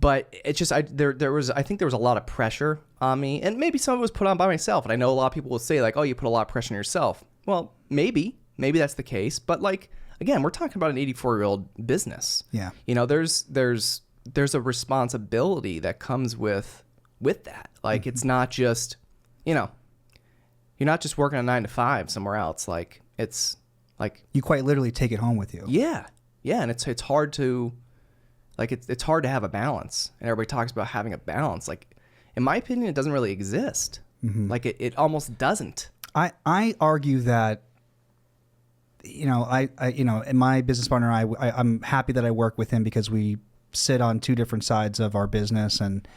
But it's just, I think there was a lot of pressure on me, and maybe some of it was put on by myself. And I know a lot of people will say like, oh, you put a lot of pressure on yourself. Well, maybe that's the case. But like, again, we're talking about an 84-year-old business. Yeah. There's a responsibility that comes with that. Like, it's not just, you're not just working a 9 to 5 somewhere else. Like, it's like, you quite literally take it home with you. Yeah. Yeah. And it's hard to, like, it's hard to have a balance. And everybody talks about having a balance. Like, in my opinion, it doesn't really exist. Mm-hmm. Like, it almost doesn't. I argue that, and my business partner and I'm happy that I work with him because we sit on two different sides of our business, and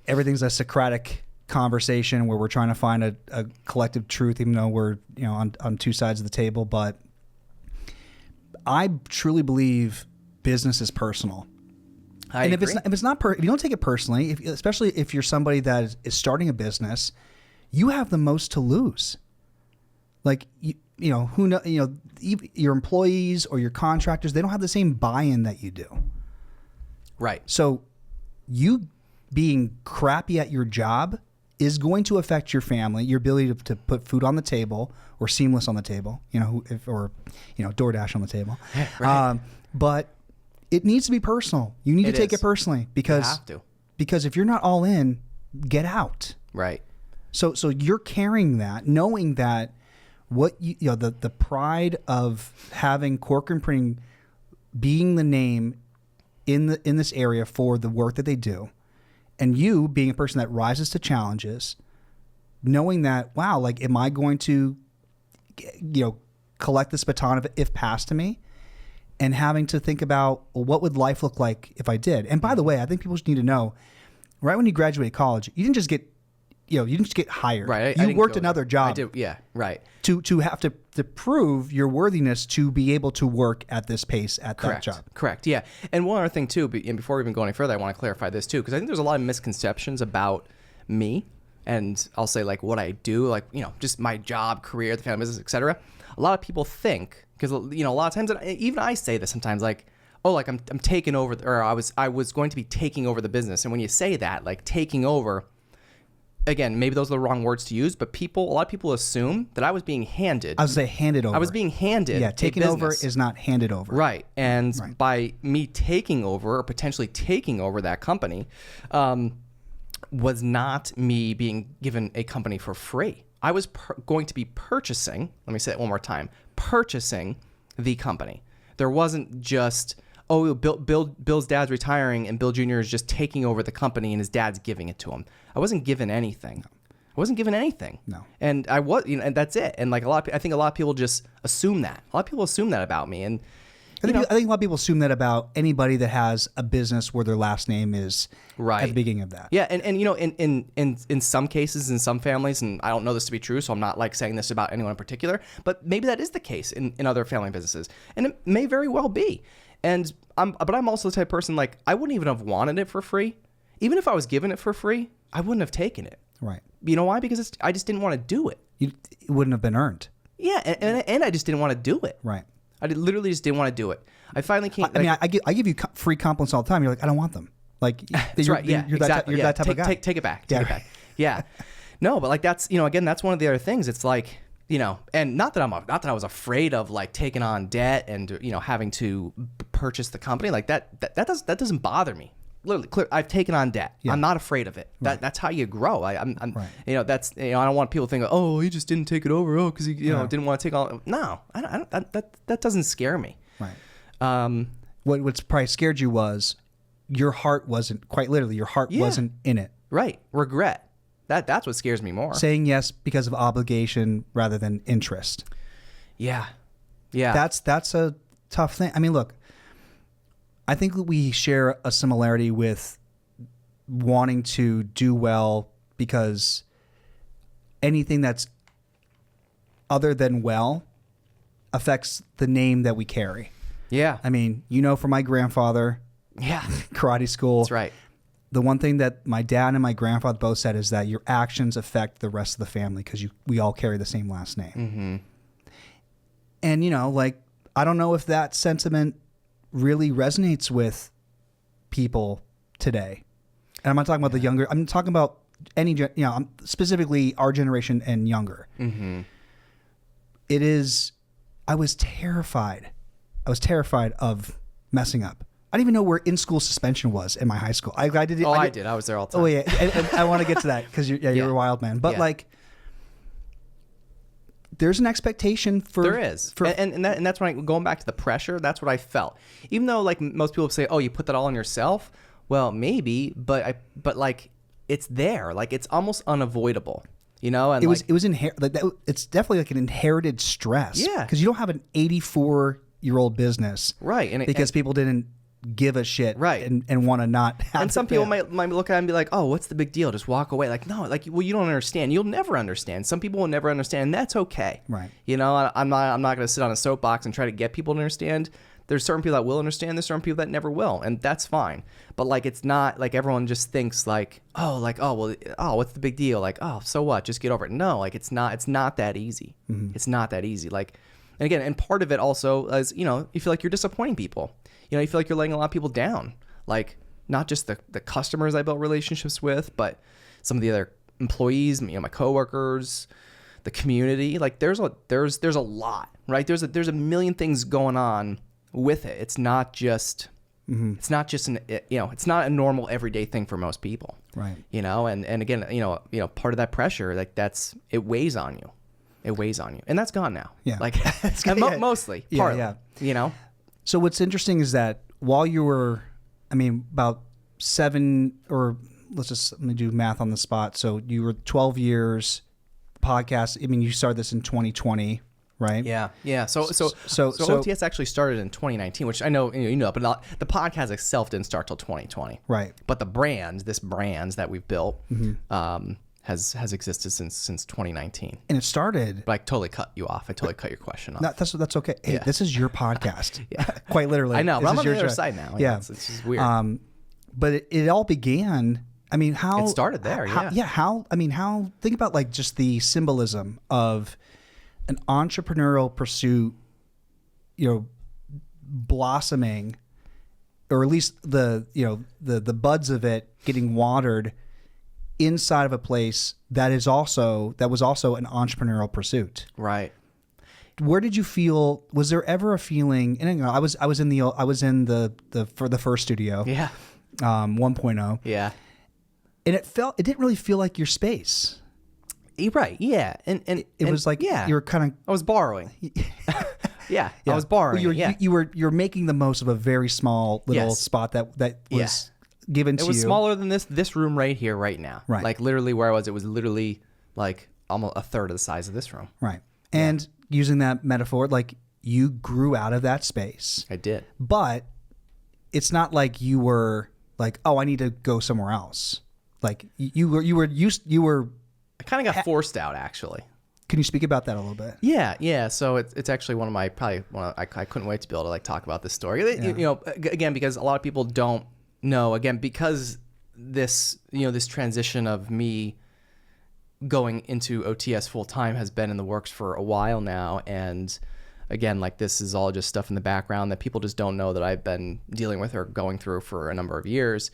everything's a Socratic conversation where we're trying to find a collective truth, even though we're on two sides of the table. But I truly believe business is personal. I agree. If you don't take it personally, especially if you're somebody that is starting a business, you have the most to lose. Like your employees or your contractors, they don't have the same buy-in that you do. Right. So you being crappy at your job is going to affect your family, your ability to put food on the table or Seamless on the table, or DoorDash on the table. Right. But it needs to be personal. You need to take it personally because you have to. Because if you're not all in, get out. Right. So you're carrying that, knowing that the pride of having Corcoran Printing being the name in this area for the work that they do, and you being a person that rises to challenges, knowing that, wow, like, am I going to collect this baton if passed to me? And having to think about, well, what would life look like if I did? And by the way, I think people just need to know, right when you graduate college, you didn't just get hired. Right. You worked another job. I did. Yeah. Right. To have to prove your worthiness to be able to work at this pace at that job. Correct. Yeah. And one other thing too, and before we even go any further, I want to clarify this too, because I think there's a lot of misconceptions about me, and I'll say like what I do, like just my job, career, the family business, etc. A lot of people think, because a lot of times, and even I say this sometimes, like, oh, like I'm taking over, or I was going to be taking over the business, and when you say that, like taking over. Again, maybe those are the wrong words to use, but a lot of people assume that I was being handed. I would say handed over. I was being handed. Yeah, taking over is not handed over. Right. And by me taking over or potentially taking over that company was not me being given a company for free. I was going to be purchasing, let me say it one more time, purchasing the company. There wasn't just, oh, Bill's dad's retiring and Bill Jr. is just taking over the company and his dad's giving it to him. I wasn't given anything. I wasn't given anything. No. And I was, and that's it. And like I think a lot of people just assume that. A lot of people assume that about me. And I think a lot of people assume that about anybody that has a business where their last name is at the beginning of that. Yeah, and in some cases, in some families, and I don't know this to be true, so I'm not like saying this about anyone in particular, but maybe that is the case in other family businesses, and it may very well be. And I'm also the type of person, like, I wouldn't even have wanted it for free. Even if I was given it for free, I wouldn't have taken it. Right. You know why? Because I just didn't want to do it. It wouldn't have been earned. Yeah, and I just didn't want to do it. Right. I literally just didn't want to do it. I finally came. I give you free compliments all the time. You're like, I don't want them. Like, that's right. Yeah, you're exactly. that type of guy. Take it back. Take it back. Yeah. No, but like that's again, that's one of the other things. It's like, and not that I was afraid of like taking on debt and having to purchase the company like that doesn't bother me. Literally, I've taken on debt. Yeah. I'm not afraid of it. That's how you grow. I'm that's I don't want people to think, oh, he just didn't take it over, because he didn't want to take all. No, I don't. That doesn't scare me. Right. What's probably scared you was your heart wasn't quite literally. Your heart wasn't in it. Right. Regret. That's what scares me more. Saying yes because of obligation rather than interest. Yeah. Yeah. That's a tough thing. I mean, look, I think we share a similarity with wanting to do well because anything that's other than well affects the name that we carry. Yeah. I mean, for my grandfather, Yeah. karate school. That's right. The one thing that my dad and my grandfather both said is that your actions affect the rest of the family because we all carry the same last name. Mm-hmm. And, like, I don't know if that sentiment really resonates with people today. And I'm not talking about the younger. I'm talking about specifically our generation and younger. Mm-hmm. It is. I was terrified. I was terrified of messing up. I didn't even know where in-school suspension was in my high school. I did. I did. I was there all the time. Oh yeah, and I want to get to that because you're a wild man. But like, there's an expectation for. There is, and that's when going back to the pressure. That's what I felt. Even though like most people say, "Oh, you put that all on yourself." Well, maybe, but like it's there. Like it's almost unavoidable. And it was it's definitely like an inherited stress. Yeah, because you don't have an 84-year-old business, right? Because people didn't give a shit, right? And want to not have. And some people might look at it and be like, "Oh, what's the big deal? Just walk away." Like, no, like, well, you don't understand. You'll never understand. Some people will never understand, and that's okay, right? I'm not going to sit on a soapbox and try to get people to understand. There's certain people that will understand. There's certain people that never will, and that's fine. But like, it's not like everyone just thinks like, what's the big deal? Like, oh, so what? Just get over it. No, like it's not that easy. Mm-hmm. It's not that easy. Like, and again, and part of it also is you feel like you're disappointing people. You feel like you're letting a lot of people down. Like not just the customers I built relationships with, but some of the other employees, my coworkers, the community. Like there's a lot, right? There's a million things going on with it. It's not just it's not just it's not a normal everyday thing for most people, right? And again, part of that pressure, like it weighs on you. It weighs on you, and that's gone now. Yeah, like mostly. Partly, So what's interesting is that while you were, about 7 or let me do math on the spot. So you were 12 years podcast. You started this in 2020. Right. Yeah. So OTS actually started in 2019, which I know but the podcast itself didn't start till 2020. Right. But the this brand that we've built, has existed since 2019. And it started. But I totally cut you off. I totally cut your question off. That's okay. Hey, This is your podcast. Quite literally. I know. But I'm on the other side now. Yeah. It's just weird. But it all began. How it started there. How think about like just the symbolism of an entrepreneurial pursuit, blossoming, or at least the buds of it getting watered inside of a place that was also an entrepreneurial pursuit. Right. Where did you feel? Was there ever a feeling? And I was in the for the first studio. Yeah. 1.0. Yeah. And it didn't really feel like your space. Right. Yeah. And it was like you were kind of. I was borrowing. Yeah. I was borrowing. Well, you were making the most of a very small little spot that was given to you. It was smaller than this room right here, right now. Right. Like literally where I was, it was literally like almost a third of the size of this room. Right. And using that metaphor, like you grew out of that space. I did. But it's not like you were like, oh, I need to go somewhere else. Like you were. I kind of got forced out, actually. Can you speak about that a little bit? Yeah. So it's actually I couldn't wait to be able to like talk about this story. Again, because a lot of people don't know. Again, because this transition of me going into OTS full time has been in the works for a while now, and again, like this is all just stuff in the background that people just don't know that I've been dealing with or going through for a number of years.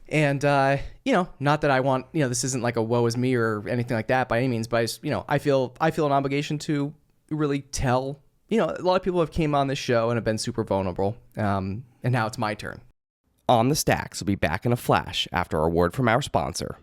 And, not that I want, this isn't like a woe is me or anything like that by any means, but I just, I feel an obligation to really tell, a lot of people have came on this show and have been super vulnerable. And now it's my turn. On the Stacks will be back in a flash after a word from our sponsor.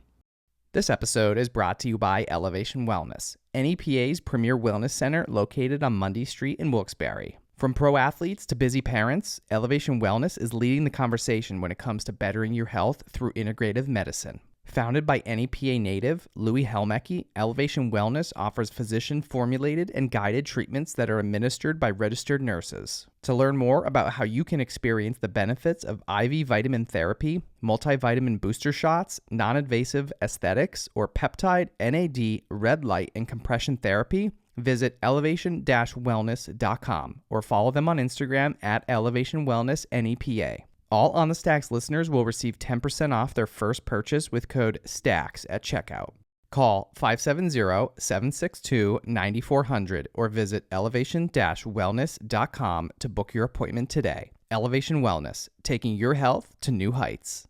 This episode is brought to you by Elevation Wellness, NEPA's premier wellness center located on Mundy Street in Wilkes-Barre. From pro athletes to busy parents, Elevation Wellness is leading the conversation when it comes to bettering your health through integrative medicine. Founded by NEPA native Louis Helmecke, Elevation Wellness offers physician-formulated and guided treatments that are administered by registered nurses. To learn more about how you can experience the benefits of IV vitamin therapy, multivitamin booster shots, non-invasive aesthetics, or peptide, NAD, red light, and compression therapy, visit elevation-wellness.com or follow them on Instagram at Elevation Wellness NEPA. All On the Stacks listeners will receive 10% off their first purchase with code STACKS at checkout. Call 570-762-9400 or visit elevation-wellness.com to book your appointment today. Elevation Wellness, taking your health to new heights.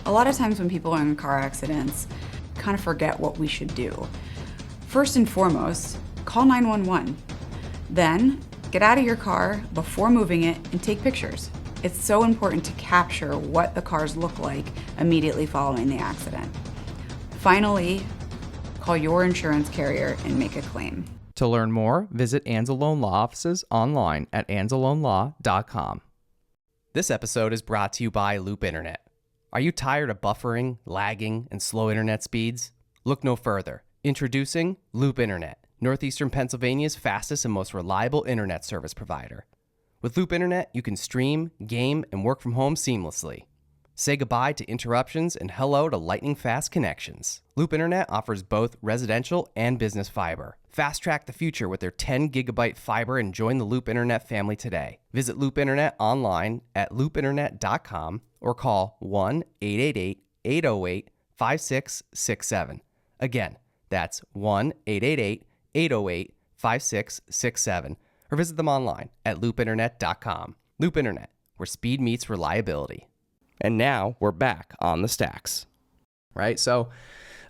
A lot of times when people are in car accidents, kind of forget what we should do. First and foremost, call 911. Then, get out of your car before moving it and take pictures. It's so important to capture what the cars look like immediately following the accident. Finally, call your insurance carrier and make a claim. To learn more, visit Anzalone Law offices online at anzalonelaw.com. This episode is brought to you by Loop Internet. Are you tired of buffering, lagging, and slow internet speeds? Look no further. Introducing Loop Internet, Northeastern Pennsylvania's fastest and most reliable internet service provider. With Loop Internet, you can stream, game, and work from home seamlessly. Say goodbye to interruptions and hello to lightning-fast connections. Loop Internet offers both residential and business fiber. Fast-track the future with their 10-gigabyte fiber and join the Loop Internet family today. Visit Loop Internet online at loopinternet.com or call 1-888-808-5667. Again, that's 1-888-808-5667. Or visit them online at loopinternet.com. Loop Internet, where speed meets reliability. And now we're back on the stacks. Right? So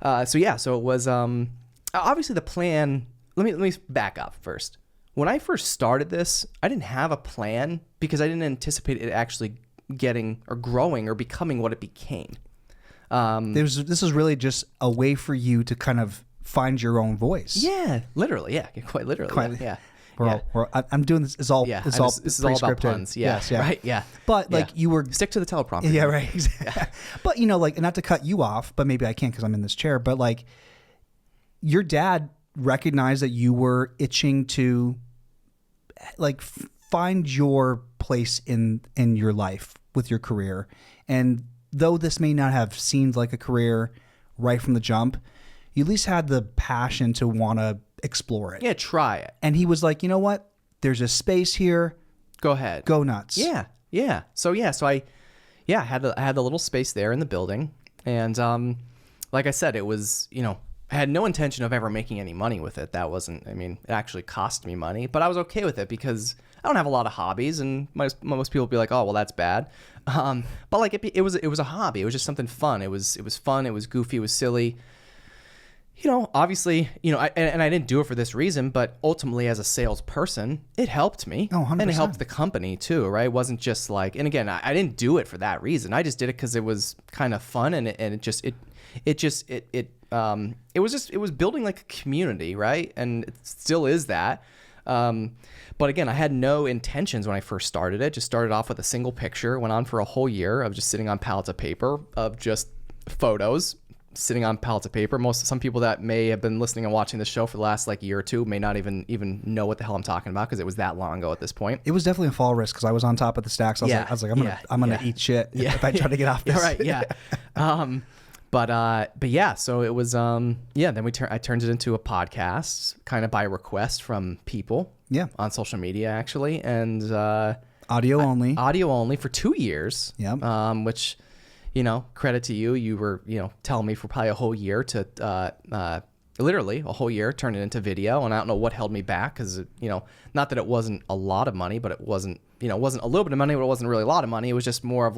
it was obviously the plan. Let me back up first. When I first started this, I didn't have a plan because I didn't anticipate it actually getting or growing or becoming what it became. This is really just a way for you to kind of find your own voice. Yeah, literally. Yeah, quite literally. Yeah. I'm doing this. This is all about puns. Yeah, yes, yeah. Right. Yeah. But you were stick to the teleprompter. Yeah, right. Exactly. But not to cut you off, but maybe I can't because I'm in this chair. But your dad recognized that you were itching to find your place in your life with your career, and though this may not have seemed like a career right from the jump, you at least had the passion to want to explore it. Yeah, try it. And he was like, you know what? There's a space here. Go ahead. Go nuts. Yeah. So I had a little space there in the building, and like I said, it was I had no intention of ever making any money with it. That wasn't. I mean, it actually cost me money, but I was okay with it because I don't have a lot of hobbies, and most people would be like, oh, well, that's bad. But it was a hobby. It was just something fun. It was fun. It was goofy. It was silly. Obviously, I didn't do it for this reason, but ultimately as a salesperson, it helped me. Oh, 100%. And it helped the company too, right? It wasn't just and again, I didn't do it for that reason. I just did it because it was kind of fun, and it was building like a community, right? And it still is that. But again, I had no intentions when I first started it. Just started off with a single picture, went on for a whole year of just sitting on pallets of paper of just photos. Sitting on pallets of paper. Some people that may have been listening and watching the show for the last year or two may not even know what the hell I'm talking about because it was that long ago at this point. It was definitely a fall risk because I was on top of the stacks. I was like, I'm gonna eat shit if I try to get off this. Right. Yeah. But yeah. So it was Then I turned it into a podcast, kind of by request from people. Yeah. On social media actually, and audio only for 2 years. Yeah. Which. Credit to you. You were, telling me for probably a whole year to, literally a whole year, turn it into video. And I don't know what held me back because, not that it wasn't a lot of money, but it wasn't, it wasn't a little bit of money, but it wasn't really a lot of money. It was just more of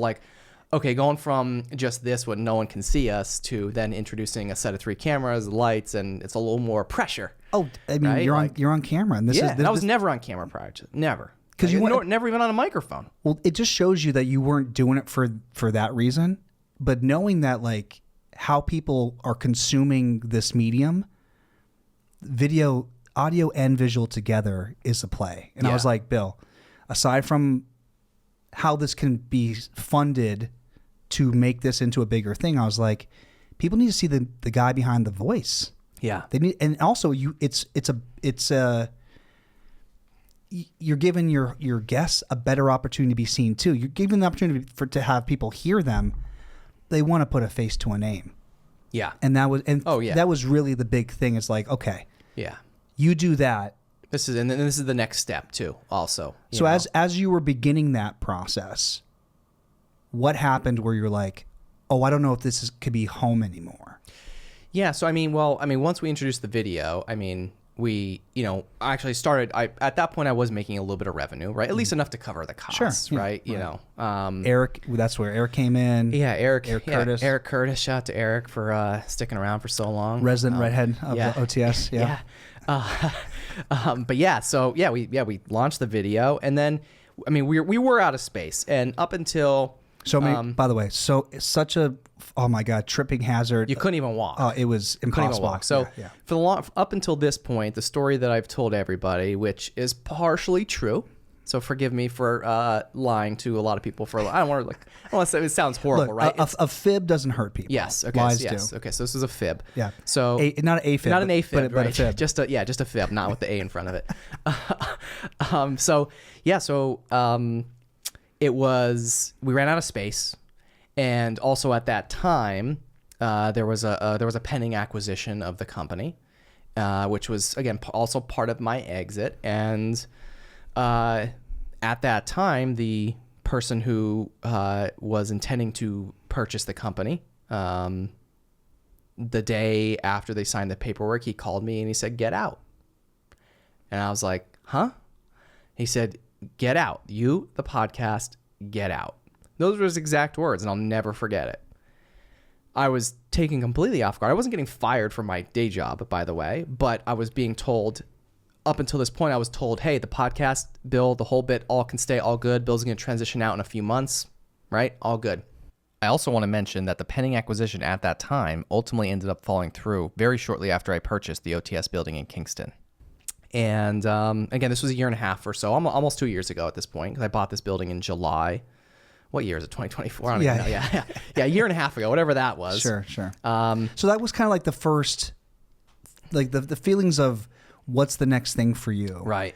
okay, going from just this when no one can see us to then introducing a set of 3 cameras, lights, and it's a little more pressure. Oh, I mean, right? you're on camera. And I was never on camera prior to never. Because you weren't never even on a microphone. Well, it just shows you that you weren't doing it for that reason. But knowing that how people are consuming this medium, video, audio and visual together is a play. And I was like, Bill, aside from how this can be funded to make this into a bigger thing, I was like, people need to see the guy behind the voice. Yeah. They need, and also you're giving your guests a better opportunity to be seen too. You're giving the opportunity to have people hear them. They want to put a face to a name. Yeah. And that was really the big thing. It's like, okay, yeah, you do that. This is the next step too. Also, so as you were beginning that process, what happened where you're like, oh, I don't know if could be home anymore? Yeah. So once we introduced the video, we, actually started. At that point, I was making a little bit of revenue, right? At least enough to cover the costs, sure, yeah, right? Eric, that's where Eric came in. Yeah, Eric Curtis. Eric Curtis. Shout out to Eric for sticking around for so long. Resident redhead of the OTS. Yeah. But yeah, so we launched the video, and then we were out of space, and up until by the way, so it's such a, oh my God, tripping hazard. You couldn't even walk. It was impossible. Couldn't even walk. So for up until this point, the story that I've told everybody, which is partially true, so forgive me for lying to a lot of people. I don't want to say it sounds horrible, Look, right? A fib doesn't hurt people. Yes. Okay. Lies yes. do. Okay. So this is a fib. Yeah. So not an AFib. Not an AFib, but right? a fib. Just a fib, not with the A in front of it. It was, we ran out of space, and also at that time there was a pending acquisition of the company, which was again also part of my exit, and at that time the person who was intending to purchase the company, the day after they signed the paperwork, he called me and he said, "Get out." And I was like, "Huh?" He said, "Get out. You, the podcast, get out." Those were his exact words, and I'll never forget it. I was taken completely off guard. I wasn't getting fired from my day job, by the way, but I was being told, up until this point, I was told, hey, the podcast, Bill, the whole bit, all can stay, all good. Bill's going to transition out in a few months, right? All good. I also want to mention that the pending acquisition at that time ultimately ended up falling through very shortly after I purchased the OTS building in Kingston. And again, this was a year and a half or so, almost 2 years ago at this point, because I bought this building in July. What year is it? 2024? I don't even know. Yeah, a year and a half ago, whatever that was. Sure. So that was kind of like the first, like the feelings of what's the next thing for you. Right.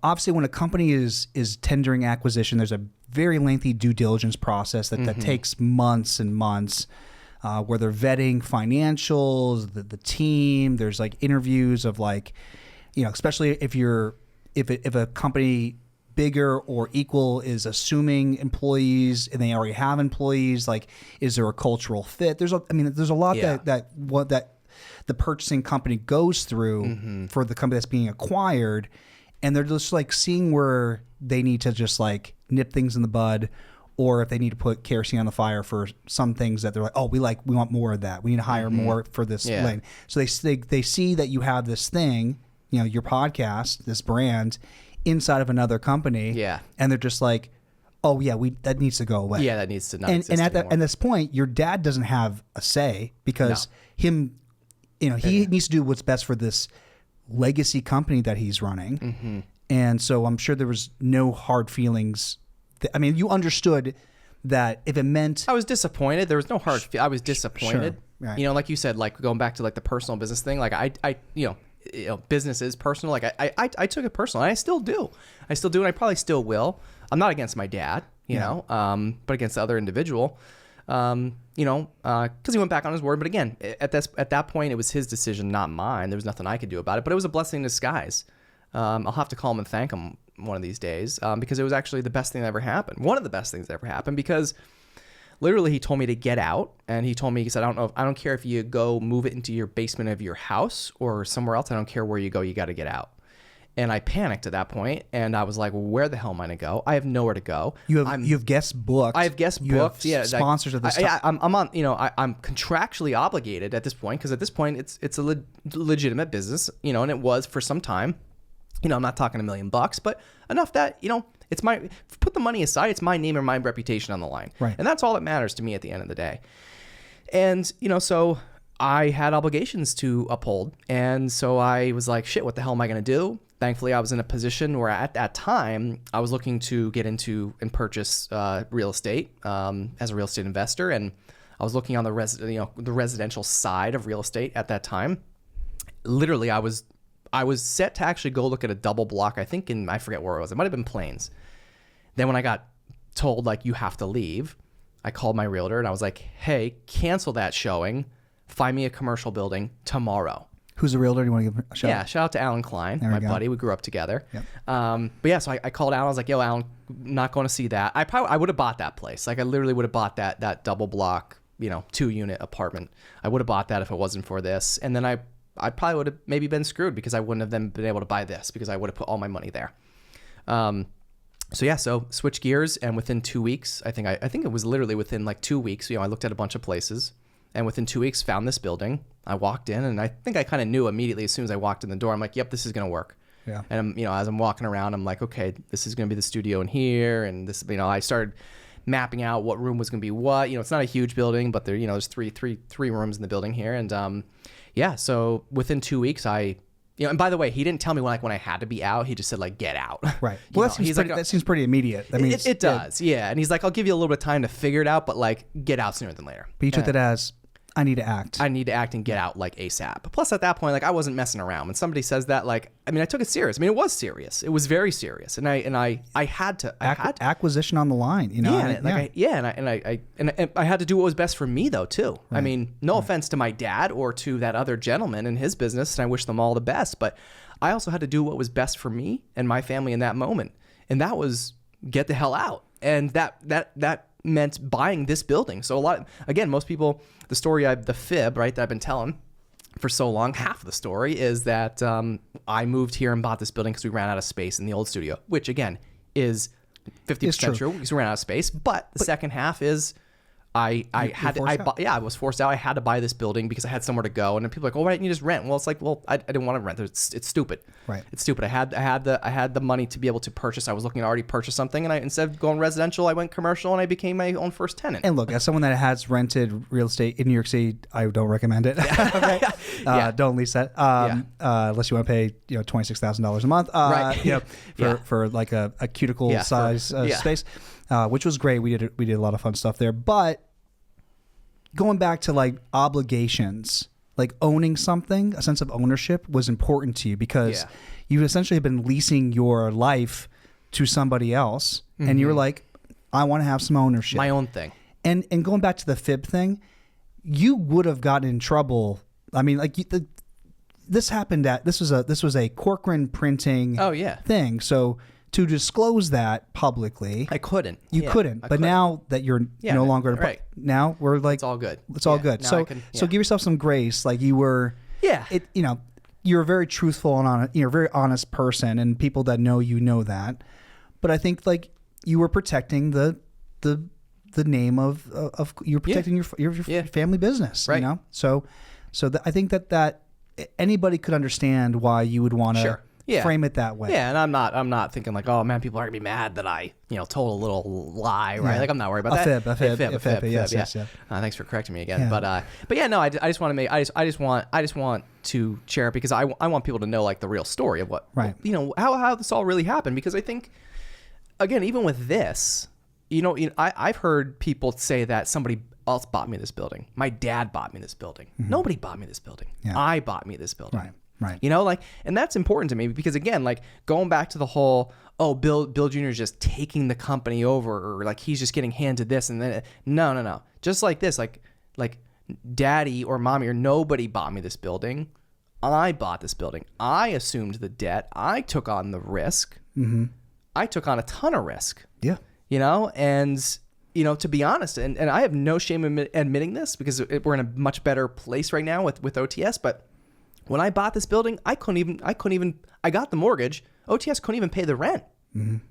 Obviously when a company is tendering acquisition, there's a very lengthy due diligence process that takes months and months, where they're vetting financials, the team. There's like interviews of like, especially if a company bigger or equal is assuming employees and they already have employees, like, is there a cultural fit? There's a lot that the purchasing company goes through for the company that's being acquired, and they're just like seeing where they need to just like nip things in the bud, or if they need to put kerosene on the fire for some things that they're like, oh, we want more of that. We need to hire more for this lane. So they see that you have this thing, your podcast, this brand, inside of another company. Yeah. And they're just like, oh yeah, that needs to go away. Yeah, that needs to not exist and anymore. at this point, your dad doesn't have a say, because he needs to do what's best for this legacy company that he's running. And so I'm sure there was no hard feelings. You understood that if it meant, I was disappointed. There was no hard I was disappointed. Sure. Right. Like you said, like going back to like the personal business thing, like I business is personal. Like I took it personal, and I still do, and I probably still will. I'm not against my dad, but against the other individual, because he went back on his word. But again, at that point, it was his decision, not mine. There was nothing I could do about it. But it was a blessing in disguise. I'll have to call him and thank him one of these days, because it was actually the best thing that ever happened. One of the best things that ever happened, because literally he told me to get out, and he said, I don't care if you go move it into your basement of your house or somewhere else. I don't care where you go. You got to get out. And I panicked at that point, and I was like, well, where the hell am I going to go? I have nowhere to go. You have guests booked. I have guests booked. Yeah, sponsors of this. I'm on. I'm contractually obligated at this point, because at this point it's a legitimate business. And it was for some time. I'm not talking $1 million, but enough that it's put the money aside. It's my name and my reputation on the line, right? And that's all that matters to me at the end of the day. And so I had obligations to uphold, and so I was like, shit, what the hell am I going to do? thankfully I was in a position where at that time I was looking to get into and purchase real estate as a real estate investor. And I was looking on the residential side of real estate at that time. Literally, I was set to actually go look at a double block. I think I forget where it was. It might have been Plains. Then when I got told like you have to leave, I called my realtor and I was like, hey, cancel that showing. Find me a commercial building tomorrow. Who's the realtor? Do you want to give a shout out? Yeah, shout out to Alan Klein, my buddy. We grew up together. Yep. But yeah, so I called Alan. I was like, yo, Alan, not going to see that. I would have bought that place. Like I literally would have bought that double block, 2-unit apartment. I would have bought that if it wasn't for this. And then I probably would have maybe been screwed because I wouldn't have then been able to buy this because I would have put all my money there. So switch gears, and within 2 weeks, I think it was literally within like 2 weeks, I looked at a bunch of places, and within 2 weeks found this building. I walked in, and I think I kind of knew immediately as soon as I walked in the door. I'm like, yep, this is going to work. Yeah. And as I'm walking around, I'm like, okay, this is going to be the studio in here, and this, I started mapping out what room was going to be what. It's not a huge building, but there's three rooms in the building here, and so within 2 weeks, and by the way, he didn't tell me when I had to be out. He just said like, get out. Right. Well, that seems pretty immediate. I mean, it does. Yeah. And he's like, I'll give you a little bit of time to figure it out, but like, get out sooner than later. But you took that as, I need to act. I need to act and get out like ASAP. Plus at that point, like I wasn't messing around. When somebody says that, like, I took it serious. It was serious. It was very serious. And I had to acquisition on the line, And I had to do what was best for me though, too. Right. No offense to my dad or to that other gentleman in his business. And I wish them all the best, but I also had to do what was best for me and my family in that moment. And that was get the hell out. And that meant buying this building. So most people, the fib, right, that I've been telling for so long, half of the story is that I moved here and bought this building because we ran out of space in the old studio, which again is 50% true because we ran out of space. But the second half is I was forced out. I had to buy this building because I had somewhere to go. And then people are like, oh, why didn't you just rent? Well, it's like, well, I didn't want to rent. It's stupid. Right. It's stupid. I had the money to be able to purchase. I was looking to already purchase something, and instead of going residential, I went commercial, and I became my own first tenant. And look, as someone that has rented real estate in New York City, I don't recommend it. Okay. Don't lease that unless you want to pay $26,000 a month. Right. For like a cuticle size space. Which was great. We did a lot of fun stuff there. But going back to like obligations, like owning something, a sense of ownership was important to you because you essentially have been leasing your life to somebody else, and you were like, I want to have some ownership, my own thing. And going back to the fib thing, you would have gotten in trouble. This happened this was a Corcoran printing thing. So to disclose that publicly, I couldn't. You couldn't. But now that you're no longer right. Now we're like, it's all good. It's all good. So so give yourself some grace. Like you were you're a very truthful and honest, you're a very honest person, and people that know you know that. But I think like you were protecting the name of you're protecting your family business, right. So I think that anybody could understand why you would want to frame it that way. Yeah, and I'm not thinking like, oh man, people are gonna be mad that I told a little lie, right? Like I'm not worried about that. A fib. Yes. Thanks for correcting me again. Yeah. But yeah, no, I just want to make I just want to share it because I want people to know like the real story of what how this all really happened, because I think again, even with this, I've heard people say that somebody else bought me this building. My dad bought me this building. Mm-hmm. Nobody bought me this building. Yeah. I bought me this building. Right. And that's important to me because again, like going back to the whole, Bill Jr. is just taking the company over, or like he's just getting handed this and then no. Just like this, like daddy or mommy or nobody bought me this building. I bought this building. I assumed the debt. I took on the risk. Mm-hmm. I took on a ton of risk. Yeah. And to be honest, and I have no shame in admitting this because we're in a much better place right now with OTS, but when I bought this building, I got the mortgage. OTS couldn't even pay the rent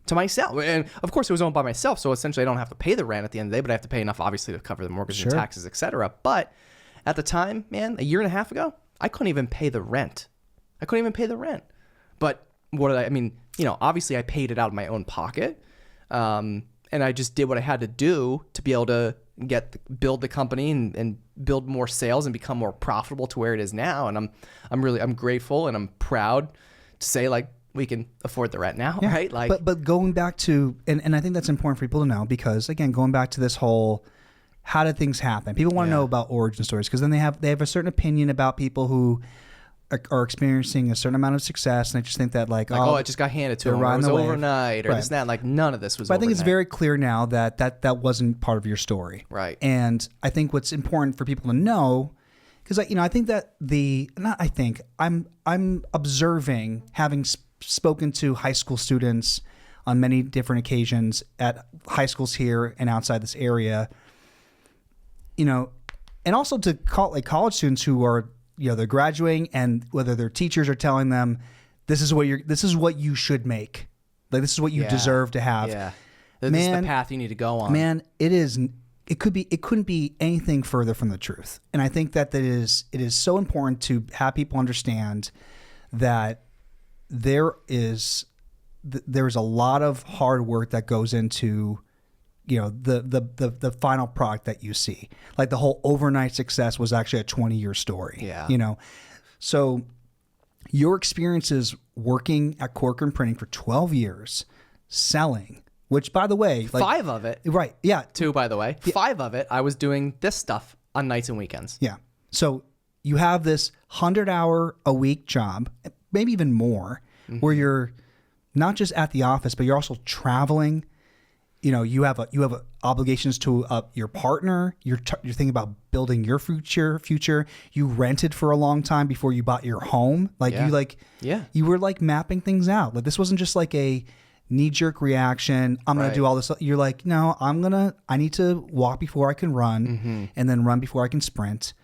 to myself. And of course it was owned by myself. So essentially I don't have to pay the rent at the end of the day, but I have to pay enough obviously to cover the mortgage and taxes, et cetera. But at the time, man, a year and a half ago, I couldn't even pay the rent. But obviously I paid it out of my own pocket. And I just did what I had to do to be able to build the company and build more sales and become more profitable to where it is now. And I'm grateful and I'm proud to say, like, we can afford the rent now, right? Like, but going back to, and I think that's important for people to know, because again, going back to this whole, how did things happen? People want to know about origin stories, because then they have a certain opinion about people who are experiencing a certain amount of success, and I just think that like oh, it just got handed to them, or it was overnight, or this and that. Like, none of this was. But I think it's very clear now that wasn't part of your story, right? And I think what's important for people to know, because I think that I'm observing, having spoken to high school students on many different occasions at high schools here and outside this area, and also to college students who are, they're graduating, and whether their teachers are telling them, this is what you should make, like this is what you deserve to have. Yeah, this is the path you need to go on. Man, it couldn't be anything further from the truth. And I think that it is so important to have people understand that there is a lot of hard work that goes into the final product that you see. Like the whole overnight success was actually a 20-year story. Yeah. So your experiences working at Corcoran Printing for 12 years, selling, which by the way, 5 of it. Right. Yeah. 2, by the way. 5 of it, I was doing this stuff on nights and weekends. Yeah. So you have this 100-hour-a-week job, maybe even more, where you're not just at the office, but you're also traveling. You have obligations to your partner. You're thinking about building your future. You rented for a long time before you bought your home. You were like mapping things out. Like this wasn't just like a knee-jerk reaction. I'm going to do all this. You're like, no, I need to walk before I can run, and then run before I can sprint.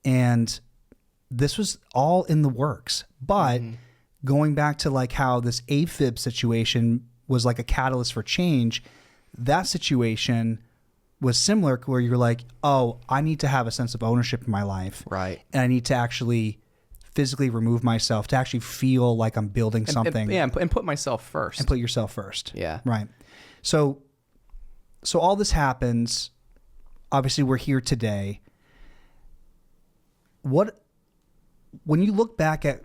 And this was all in the works. But going back to like how this AFib situation was like a catalyst for change, that situation was similar, where you're like, oh, I need to have a sense of ownership in my life. Right. And I need to actually physically remove myself to actually feel like I'm building something. And put myself first. And put yourself first. Yeah. Right. So all this happens. Obviously, we're here today. When you look back at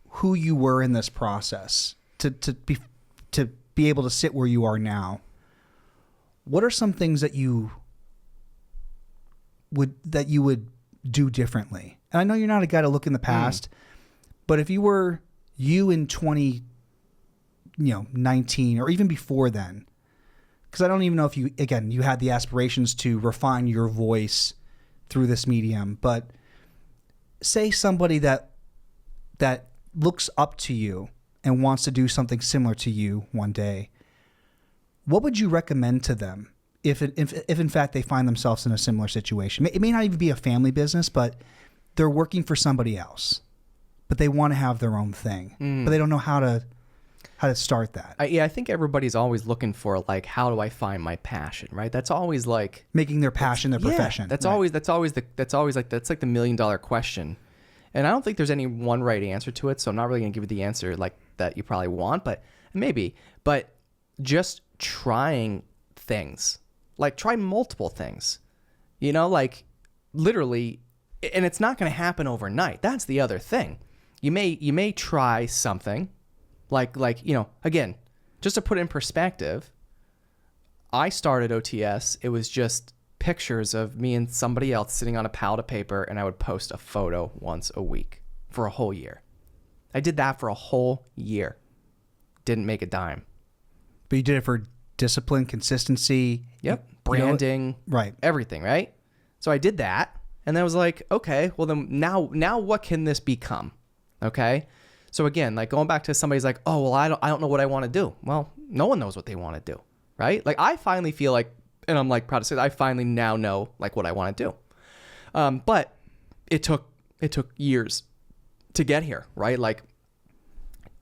who you were in this process to be able to sit where you are now, what are some things that you would do differently? And I know you're not a guy to look in the past, but if you were in 2019 or even before then, because I don't even know if you had the aspirations to refine your voice through this medium, but say somebody that looks up to you and wants to do something similar to you one day, what would you recommend to them if in fact they find themselves in a similar situation? It may not even be a family business, but they're working for somebody else, but they want to have their own thing, but they don't know how to start that. I think everybody's always looking for like, how do I find my passion, right? That's always like making their passion their profession. That's always like the $1 million question. And I don't think there's any one right answer to it, so I'm not really going to give you the answer like that you probably want, but maybe. But just trying things, like try multiple things, like literally, and it's not going to happen overnight. That's the other thing. You may try something like again, just to put it in perspective, I started OTS. It was just pictures of me and somebody else sitting on a pallet of paper, and I would post a photo once a week for a whole year. I did that for a whole year. Didn't make a dime. But you did it for discipline, consistency. Yep. Branding. Right. Everything, right? So I did that, and then I was like, okay, well then now what can this become? Okay? So again, like going back to somebody's like, oh, well, I don't know what I want to do. Well, no one knows what they want to do, right? Like I finally feel like, and I'm like proud to say that I finally now know like what I want to do. But it took years to get here, right? Like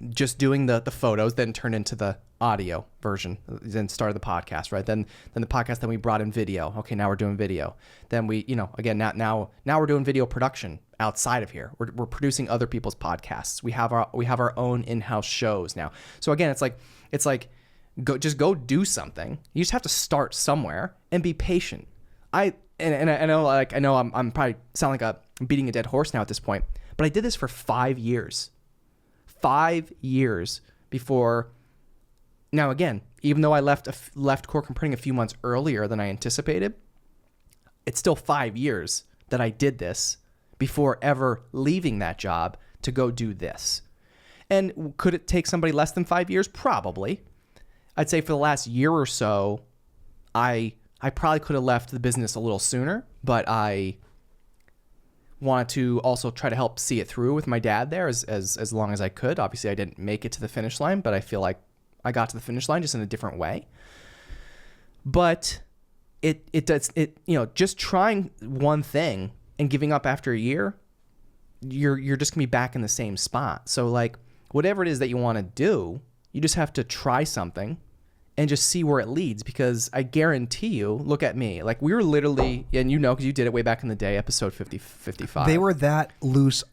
just doing the photos, then turned into the audio version, then started the podcast, right? Then the podcast, then we brought in video. Okay, now we're doing video. Then we, again, now we're doing video production outside of here. We're producing other people's podcasts. We have our own in-house shows now. So again, it's like go do something. You just have to start somewhere and be patient. I know I'm probably sound like I'm beating a dead horse now at this point, but I did this for 5 years. 5 years before. Now, again, even though I left Corcoran Printing a few months earlier than I anticipated, it's still 5 years that I did this before ever leaving that job to go do this. And could it take somebody less than 5 years? Probably. I'd say for the last year or so, I probably could have left the business a little sooner, but I wanted to also try to help see it through with my dad there as long as I could. Obviously, I didn't make it to the finish line, but I feel like I got to the finish line just in a different way. But it does, just trying one thing and giving up after a year, you're just gonna be back in the same spot. So like whatever it is that you want to do, you just have to try something and just see where it leads, because I guarantee you, look at me, like we were literally, and because you did it way back in the day, episode 55. They were that loose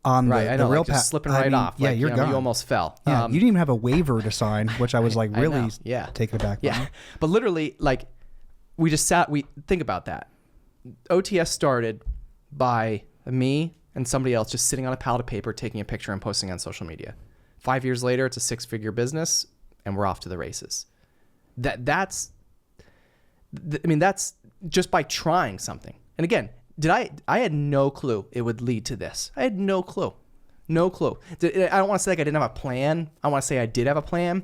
on right, the real like just slipping right off. Yeah, like, you're gone. You almost fell. Yeah, you didn't even have a waiver to sign, which I was like really taken aback by. Yeah, but literally, like we think about that. OTS started by me and somebody else just sitting on a pallet of paper, taking a picture and posting on social media. 5 years later, it's a 6-figure business, and we're off to the races. That's just by trying something. And again, I had no clue it would lead to this. I had no clue. I don't want to say like I didn't have a plan. I want to say I did have a plan.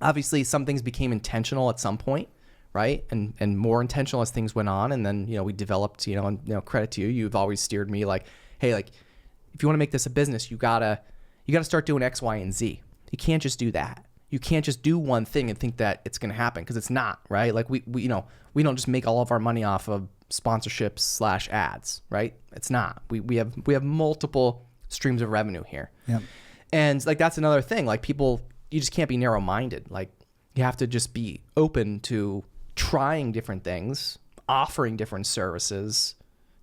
Obviously, some things became intentional at some point, right? And more intentional as things went on. And then, we developed, and credit to you. You've always steered me like, hey, like if you want to make this a business, you gotta start doing X, Y, and Z. You can't just do that. You can't just do one thing and think that it's going to happen, because it's not, right? Like we don't just make all of our money off of sponsorships / ads, right? It's not. We have multiple streams of revenue here. Yep. And like that's another thing. Like people, you just can't be narrow-minded. Like you have to just be open to trying different things, offering different services,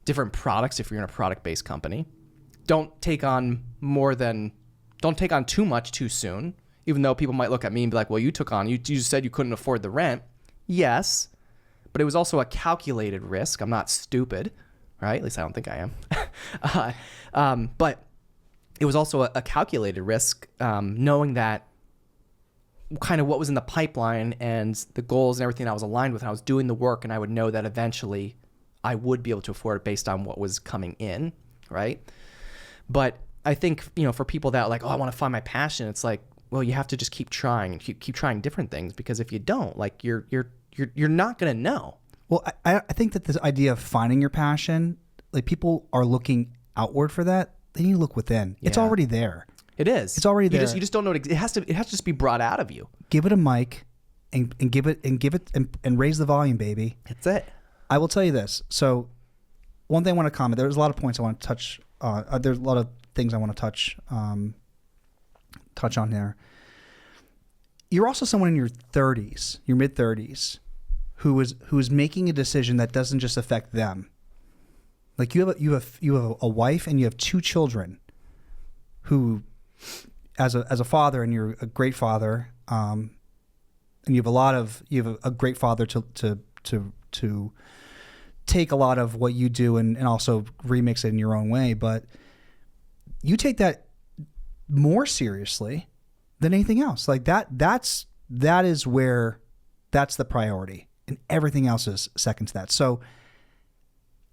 different products if you're in a product-based company. Don't take on too much too soon. Even though people might look at me and be like, well, you said you couldn't afford the rent. Yes, but it was also a calculated risk. I'm not stupid, right? At least I don't think I am. But it was also a calculated risk, knowing that kind of what was in the pipeline and the goals and everything I was aligned with, and I was doing the work, and I would know that eventually I would be able to afford it based on what was coming in, right? But I think, for people that are like, oh, I want to find my passion, it's like, well, you have to just keep trying and keep trying different things, because if you don't, like you're not going to know. Well, I think that this idea of finding your passion, like people are looking outward for that. They need to look within. Yeah. It's already there. It is. It's already there. You just don't know. It has to just be brought out of you. Give it a mic and give it raise the volume, baby. That's it. I will tell you this. So one thing I want to comment, there's a lot of points I want to touch. There's a lot of things I want to touch on there. You're also someone in your 30s, your mid 30s, who is making a decision that doesn't just affect them. Like you have a wife and you have 2 children, who, as a father, and you're a great father, and you have a great father to take a lot of what you do and also remix it in your own way, but you take that more seriously than anything else. Like that is where that's the priority, and everything else is second to that. So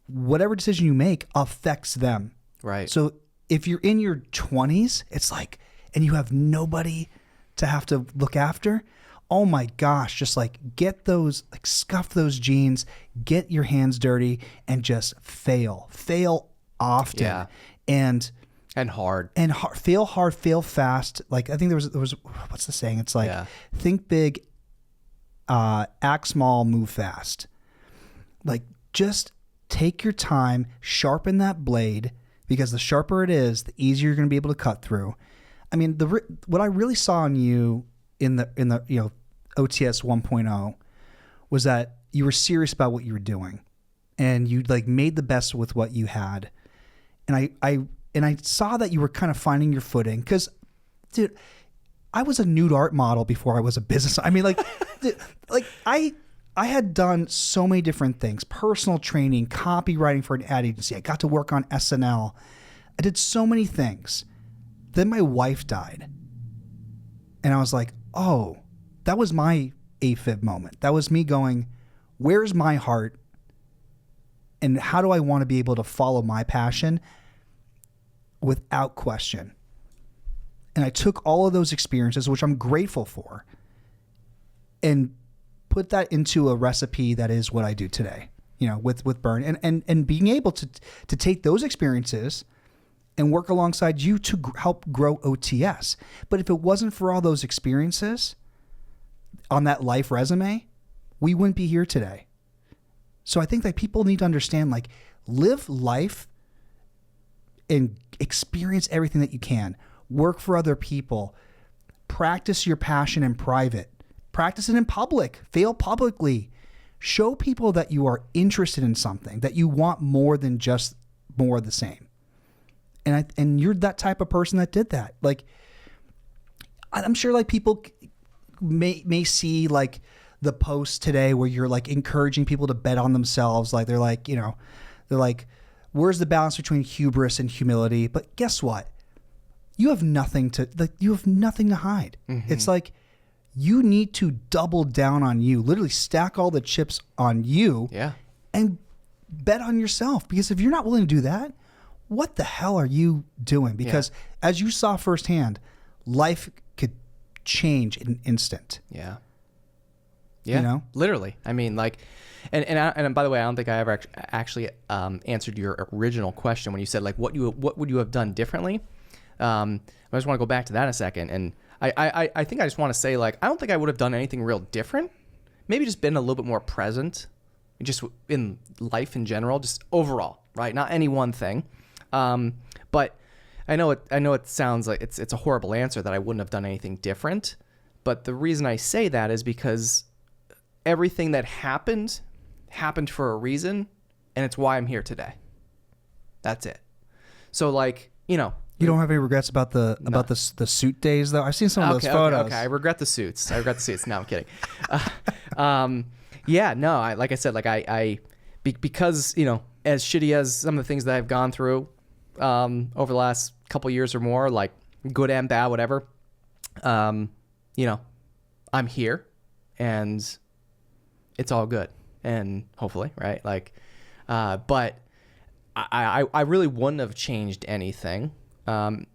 whatever decision you make affects them. Right. So if you're in your 20s, it's like, and you have nobody to have to look after, oh my gosh, just like get those, like scuff those jeans, get your hands dirty, and just fail often. Yeah. And hard. Fail hard, fail fast. Like I think there was what's the saying? It's like, think big, act small, move fast. Like just take your time, sharpen that blade, because the sharper it is, the easier you're going to be able to cut through. I mean, what I really saw in you in the OTS 1.0 was that you were serious about what you were doing, and you like made the best with what you had. And I saw that you were kind of finding your footing, because, dude, I was a nude art model before I was a business. I mean, like, dude, like I had done so many different things: personal training, copywriting for an ad agency. I got to work on SNL. I did so many things. Then my wife died, And I was like, oh, that was my AFib moment. That was me going, where's my heart? And how do I want to be able to follow my passion without question? And I took all of those experiences, which I'm grateful for, and put that into a recipe that is what I do today, with Burn, and being able to take those experiences and work alongside you to help grow OTS. But if it wasn't for all those experiences on that life resume, we wouldn't be here today. So I think that people need to understand, like, live life and experience everything that you can. Work for other people. Practice your passion in private. Practice it in public. Fail publicly. Show people that you are interested in something, that you want more than just more of the same. And you're that type of person that did that. Like, I'm sure like people may see like the post today where you're like encouraging people to bet on themselves. Like they're like, where's the balance between hubris and humility? But guess what? You have nothing to hide. Mm-hmm. It's like you need to double down on you, literally stack all the chips on you, and bet on yourself. Because if you're not willing to do that, what the hell are you doing? Because as you saw firsthand, life could change in an instant. Yeah. Literally. I mean, like, and by the way, I don't think I ever actually answered your original question when you said like, what would you have done differently? I just want to go back to that in a second. And I think I just want to say, like, I don't think I would have done anything real different. Maybe just been a little bit more present, just in life in general, just overall, right? Not any one thing. But I know it sounds like it's a horrible answer that I wouldn't have done anything different. But the reason I say that is because everything that happened for a reason, and it's why I'm here today. That's it. So like, you don't have any regrets about the suit days though? I've seen some of those photos. Okay. I regret the suits. No, I'm kidding. Like I said, like because, as shitty as some of the things that I've gone through, over the last couple years or more, like good and bad, whatever, I'm here and it's all good. And hopefully, right? Like, but I really wouldn't have changed anything. I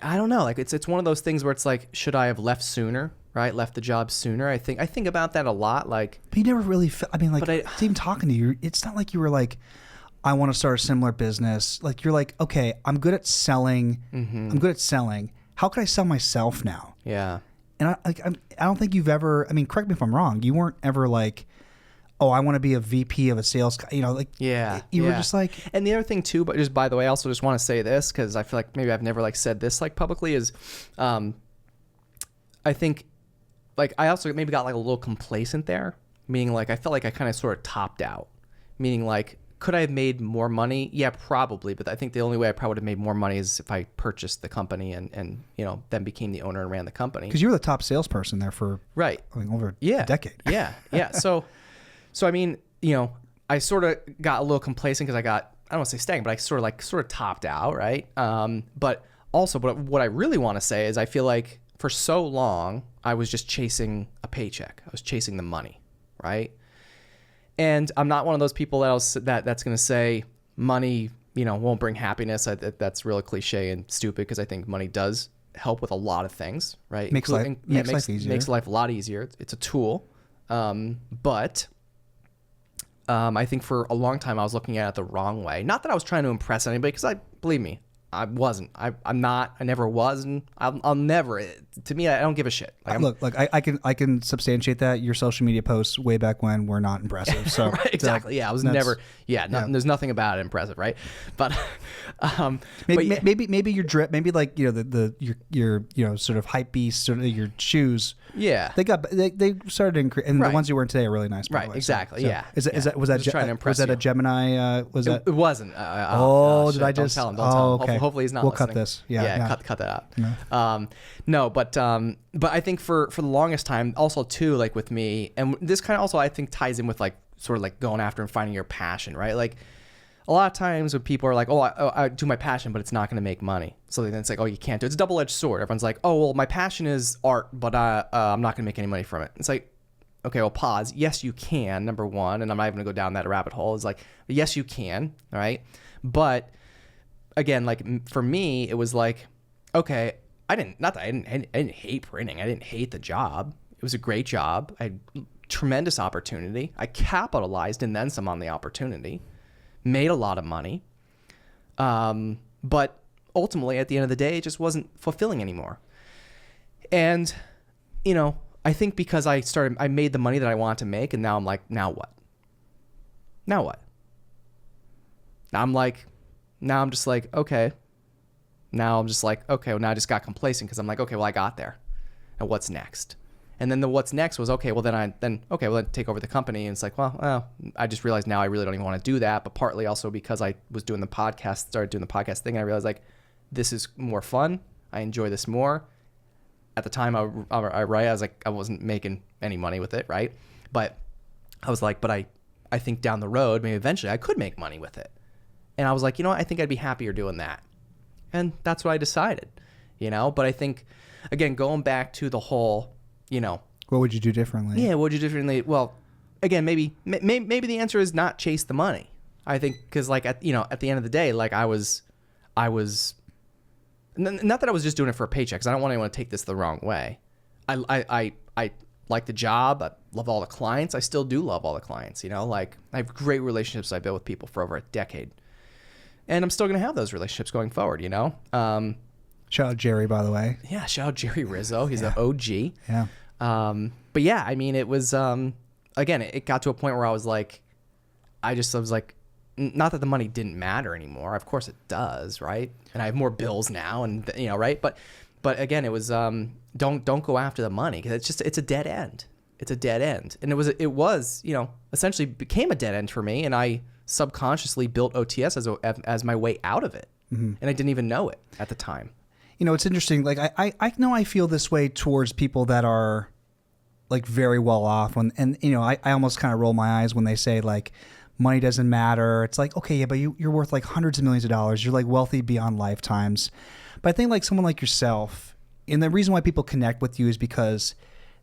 don't know. Like it's one of those things where it's like, should I have left sooner? Right, left the job sooner. I think about that a lot. Like, but you never really. Even talking to you, it's not like you were like, I want to start a similar business. Like you're like, okay, I'm good at selling. Mm-hmm. I'm good at selling. How could I sell myself now? Yeah. And I don't think you've ever. I mean, correct me if I'm wrong. You weren't ever like, oh, I want to be a VP of a sales. You were just like. And the other thing too, but just by the way, I also just want to say this because I feel like maybe I've never like said this like publicly is, I think, like I also maybe got like a little complacent there, meaning like I felt like I kind of sort of topped out, meaning like could I have made more money? Yeah, probably. But I think the only way I probably would have made more money is if I purchased the company and then became the owner and ran the company. Because you were the top salesperson there for over a decade. Yeah. So I mean, I sort of got a little complacent because I don't want to say stagnant, but I sort of topped out, right? But what I really want to say is I feel like for so long I was just chasing a paycheck. I was chasing the money, right? And I'm not one of those people that's going to say money, won't bring happiness. That's really cliche and stupid because I think money does help with a lot of things, right? Makes life easier. Makes life a lot easier. It's a tool. But I think for a long time I was looking at it the wrong way. Not that I was trying to impress anybody because believe me, I wasn't. I'm not. I never was, and I'll never. To me, I don't give a shit. I can substantiate that. Your social media posts way back when were not impressive. So right, exactly. I was never. There's nothing about it impressive, right? But maybe your drip, maybe like your sort of hype beast, sort of your shoes. Yeah, they started to increase, and the ones you wear today are really nice. By the way. Exactly. So, was that a Gemini? Was that? It wasn't. Did I just? Don't tell him. Okay. Hopefully he's not. We'll listening. cut this. Cut that out. No. But I think for the longest time, also too, like with me, and this kind of also I think ties in with like sort of like going after and finding your passion, right? Like a lot of times when people are like, oh, I do my passion, but it's not going to make money. So then it's like, oh, you can't do it. It's a double-edged sword. Everyone's like, oh, well, my passion is art, but I'm not going to make any money from it. It's like, okay, well, pause. Yes, you can, number one, and I'm not even going to go down that rabbit hole. It's like, yes, you can, all right? But again, like for me, it was like, okay, I didn't hate printing. I didn't hate the job. It was a great job. I had tremendous opportunity. I capitalized and then some on the opportunity. Made a lot of money. But ultimately, at the end of the day, it just wasn't fulfilling anymore. And, you know, I think because I made the money that I wanted to make, and now I'm like, now what? Now what? Now I'm just like, okay. Now I'm just like, okay, well, now I just got complacent because I'm like, okay, well, I got there. And what's next? And then the what's next was, okay, well, then take over the company. And it's like, well, I just realized now I really don't even want to do that. But partly also because I was doing started doing the podcast thing. And I realized like, this is more fun. I enjoy this more. At the time I was like, I wasn't making any money with it. Right. But I was like, but I think down the road, maybe eventually I could make money with it. And I was like, you know what? I think I'd be happier doing that. And that's what I decided, you know, but I think, again, going back to the whole, you know, what would you do differently? Yeah, what would you do differently? Well, again, maybe the answer is not chase the money. I think because like at the end of the day, like I was not that I was just doing it for a paycheck, because I don't want anyone to take this the wrong way. I like the job. I love all the clients. I still do love all the clients. You know, like I have great relationships I've built with people for over a decade, and I'm still gonna have those relationships going forward. You know. Shout out Jerry, by the way. Yeah, shout out Jerry Rizzo. He's an OG. Yeah. But yeah, I mean, it was, again, it got to a point where I was like, I was like, not that the money didn't matter anymore. Of course it does, right? And I have more bills now and, you know, right? But again, it was, don't go after the money, because it's a dead end. It's a dead end. And it was, you know, essentially became a dead end for me. And I subconsciously built OTS as my way out of it. Mm-hmm. And I didn't even know it at the time. You know, it's interesting. Like I know I feel this way towards people that are like very well off, and you know, I almost kind of roll my eyes when they say like money doesn't matter. It's like, okay, yeah, but you're worth like hundreds of millions of dollars. You're like wealthy beyond lifetimes. But I think like someone like yourself, and the reason why people connect with you is because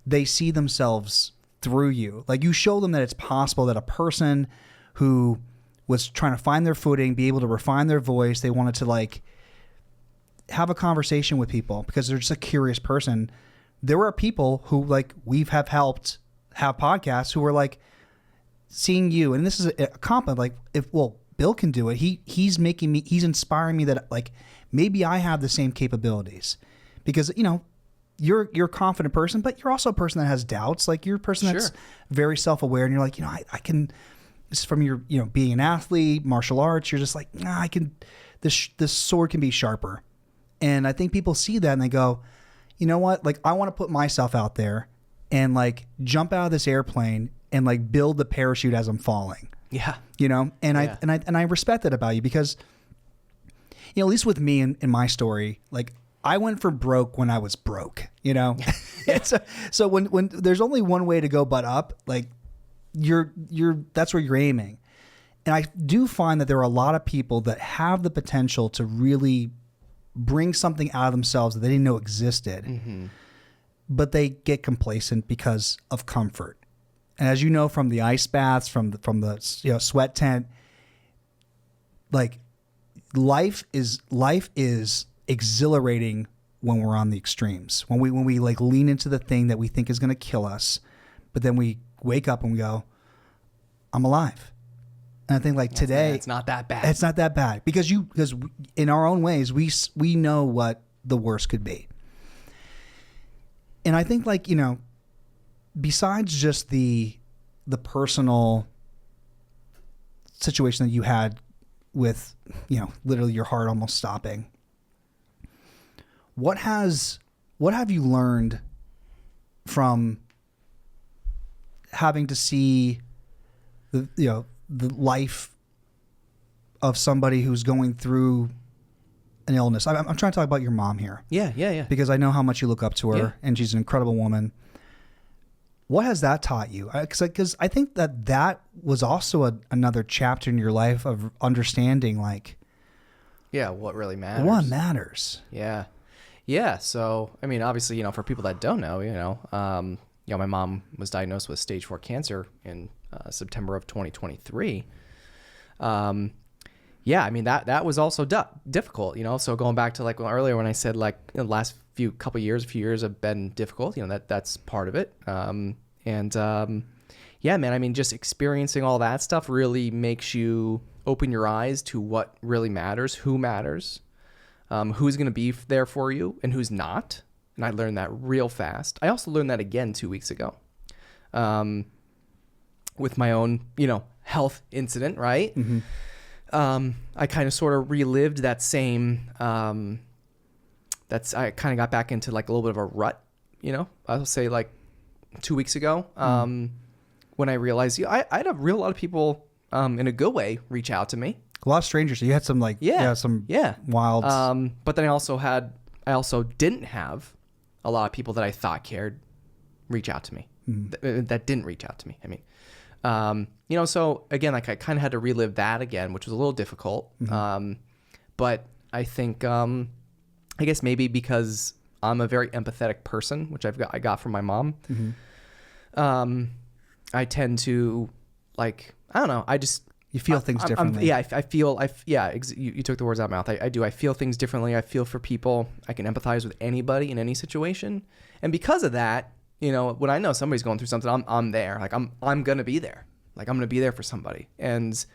they see themselves through you. Like you show them that it's possible that a person who was trying to find their footing, be able to refine their voice, they wanted to like have a conversation with people because they're just a curious person. There are people who like have helped have podcasts who are like seeing you, and this is a compliment. Like Bill can do it. He's inspiring me that like maybe I have the same capabilities, because you know you're a confident person, but you're also a person that has doubts. Like you're a person that's very self-aware, and you're like, you know, I can. This is from your, you know, being an athlete, martial arts. You're just like, nah, I can. This sword can be sharper. And I think people see that and they go, you know what? Like, I want to put myself out there and like jump out of this airplane and like build the parachute as I'm falling. Yeah. You know, and I respect that about you, because, you know, at least with me in my story, like I went for broke when I was broke, you know? So when there's only one way to go but up, like that's where you're aiming. And I do find that there are a lot of people that have the potential to really bring something out of themselves that they didn't know existed, mm-hmm. but they get complacent because of comfort. And as you know, from the ice baths, from the you know, sweat tent, like life is exhilarating when we're on the extremes. When we like lean into the thing that we think is going to kill us, but then we wake up and we go, I'm alive. And I think like today, it's not that bad. It's not that bad because in our own ways, we know what the worst could be. And I think like, you know, besides just the personal situation that you had with, you know, literally your heart almost stopping, what have you learned from having to see the life of somebody who's going through an illness? I'm trying to talk about your mom here. Yeah. Because I know how much you look up to her, and she's an incredible woman. What has that taught you? Because I think that was also another chapter in your life of understanding, like, Yeah, what really matters. what matters. Yeah. Yeah. So, I mean, obviously, for people that don't know, my mom was diagnosed with stage 4 cancer in September of 2023. Yeah, I mean, that was also difficult, So going back to like earlier when I said like the last few years have been difficult, that's part of it. Yeah, man, I mean, just experiencing all that stuff really makes you open your eyes to what really matters, who matters, who's going to be there for you and who's not. And I learned that real fast. I also learned that again 2 weeks ago with my own, health incident, right? Mm-hmm. I kind of sort of relived that same, I kind of got back into like a little bit of a rut, I'll say like 2 weeks ago when I realized I had a real lot of people in a good way reach out to me. A lot of strangers. So you had some like, some wild. But then I also didn't have a lot of people that I thought cared reach out to me that didn't reach out to me. I mean, so again, like I kind of had to relive that again, which was a little difficult. But I think, I guess maybe because I'm a very empathetic person, which I got from my mom. I tend to like, I don't know. You feel things differently. You took the words out of my mouth. I do. I feel things differently. I feel for people. I can empathize with anybody in any situation. And because of that, when I know somebody's going through something, I'm there. Like I'm going to be there. Like I'm going to be there for somebody. And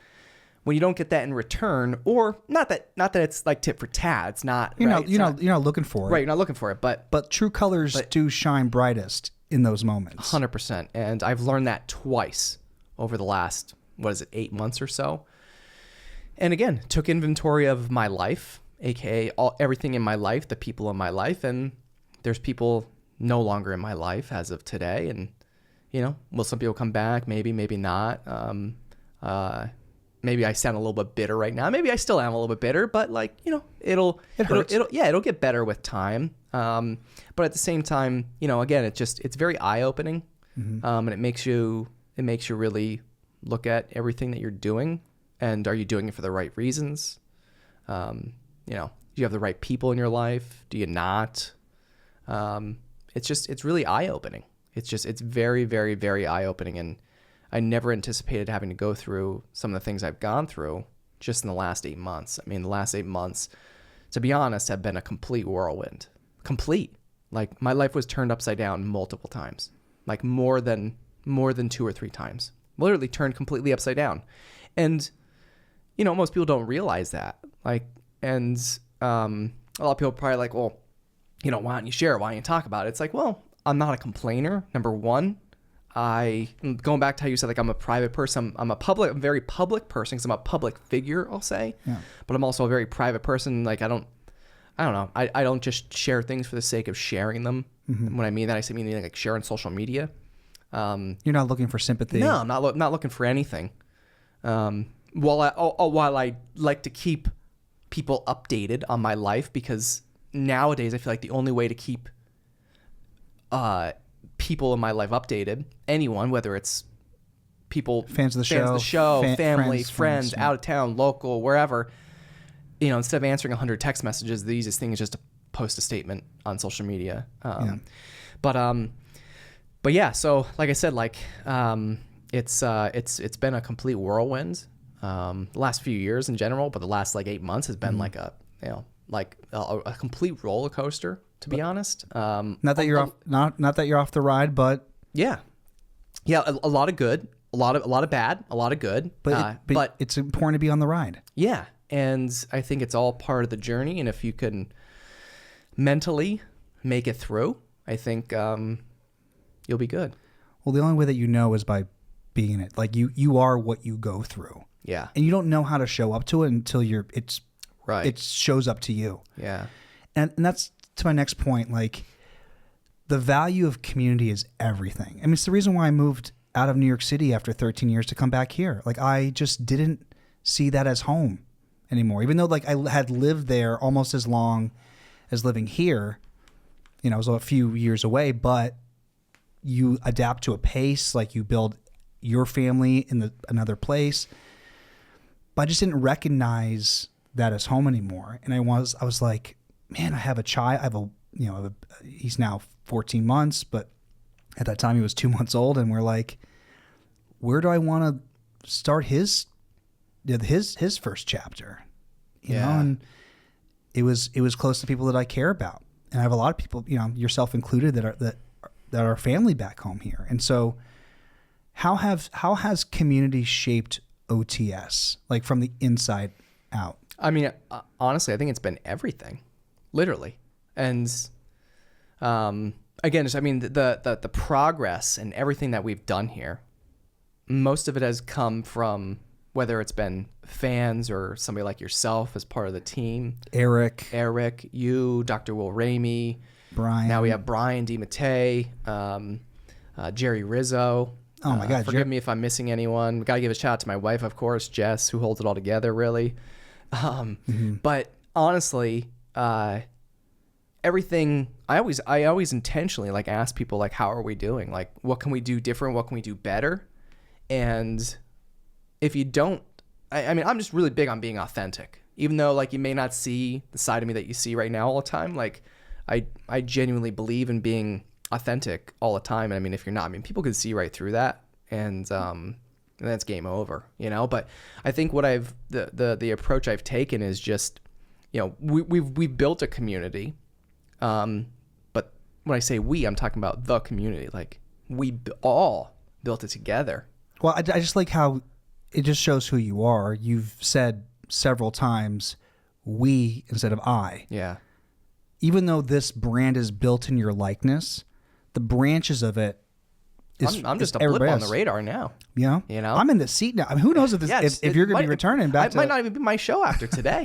when you don't get that in return, or not that it's like tit for tat, it's not, you're not looking for it. Right. You're not looking for it, but true colors do shine brightest in those moments. 100%. And I've learned that twice over the last, 8 months or so. And again, took inventory of my life, aka everything in my life, the people in my life, and there's people no longer in my life as of today. And will some people come back? Maybe, maybe not. Maybe I sound a little bit bitter right now. Maybe I still am a little bit bitter, but like it'll get better with time. But at the same time, again, it's very eye opening, and it makes you really look at everything that you're doing, and are you doing it for the right reasons? Do you have the right people in your life? Do you not? It's really eye opening. It's very, very, very eye opening. And I never anticipated having to go through some of the things I've gone through just in the last 8 months. I mean, the last 8 months, to be honest, have been a complete whirlwind. Complete. Like my life was turned upside down multiple times, like more than 2 or 3 times, literally turned completely upside down. And, most people don't realize that. Like, and a lot of people are probably like, well, why don't you share it? Why don't you talk about it? It's like, well, I'm not a complainer. Number one, going back to how you said, like, I'm a private person. I'm a very public person because I'm a public figure, I'll say. Yeah. But I'm also a very private person. Like, I don't know. I don't just share things for the sake of sharing them. When I mean that, I mean like share on social media. You're not looking for sympathy. No, I'm not looking for anything. While I like to keep people updated on my life, because nowadays I feel like the only way to keep people in my life updated, anyone, whether it's people, fans of the show, family, friends, out of town, local, wherever, instead of answering 100 text messages, the easiest thing is just to post a statement on social media. But yeah, so like I said, like it's been a complete whirlwind. The last few years in general, but the last like 8 months has been like a complete roller coaster, to be honest. Not that you're off the ride, but yeah, a lot of good, a lot of bad, a lot of good. But it's important to be on the ride. Yeah, and I think it's all part of the journey. And if you can mentally make it through, I think you'll be good. Well, the only way that is by being in it. Like you are what you go through. Yeah. And you don't know how to show up to it until it shows up to you. Yeah. And that's to my next point. Like, the value of community is everything. I mean, it's the reason why I moved out of New York City after 13 years to come back here. Like, I just didn't see that as home anymore. Even though like I had lived there almost as long as living here, it was a few years away, but you adapt to a pace, like you build your family in another place. But I just didn't recognize that as home anymore. And I was like, man, I have a child. He's now 14 months, but at that time he was 2 months old, and we're like, where do I want to start his first chapter? You know, and it was close to people that I care about. And I have a lot of people, yourself included, that are family back home here. And so how has community shaped OTS, like from the inside out? I mean, honestly, I think it's been everything, literally. And again, the progress and everything that we've done here, most of it has come from whether it's been fans or somebody like yourself as part of the team. Eric, you, Dr. Will Ramey, Brian. Now we have Brian DiMattei, Jerry Rizzo. Oh my God! Forgive me if I'm missing anyone. We got to give a shout out to my wife, of course, Jess, who holds it all together, really. But honestly, everything. I always intentionally like ask people like, how are we doing? Like, what can we do different? What can we do better? And if you don't, I'm just really big on being authentic. Even though like you may not see the side of me that you see right now all the time, like I genuinely believe in being authentic all the time. And I mean, if you're not, people can see right through that, and then it's game over, But I think what the approach I've taken is just, we've built a community, but when I say we, I'm talking about the community. Like we all built it together. Well, I just like how it just shows who you are. You've said several times we instead of I. Yeah. Even though this brand is built in your likeness, the branches of it is I'm just a blip on the radar now. Yeah. I'm in the seat now. I mean, who knows if you're going to be returning back to... It might not even be my show after today.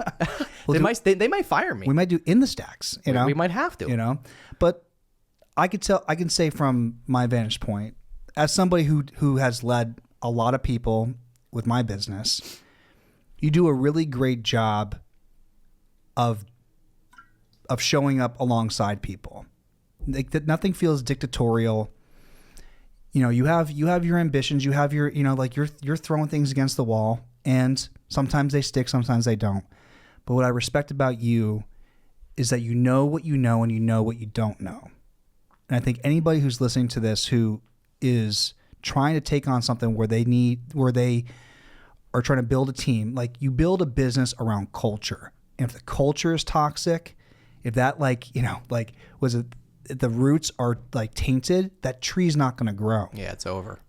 They might fire me. We might do in the stacks, We might have to. But I can say from my vantage point, as somebody who has led a lot of people with my business, you do a really great job of showing up alongside people. Like that, nothing feels dictatorial. You have your ambitions, you have your, like you're throwing things against the wall, and sometimes they stick, sometimes they don't. But what I respect about you is that you know what you know and you know what you don't know. And I think anybody who's listening to this who is trying to take on something where they are trying to build a team, like you build a business around culture. And if the culture is toxic, if that the roots are like tainted, that tree's not going to grow. Yeah, it's over.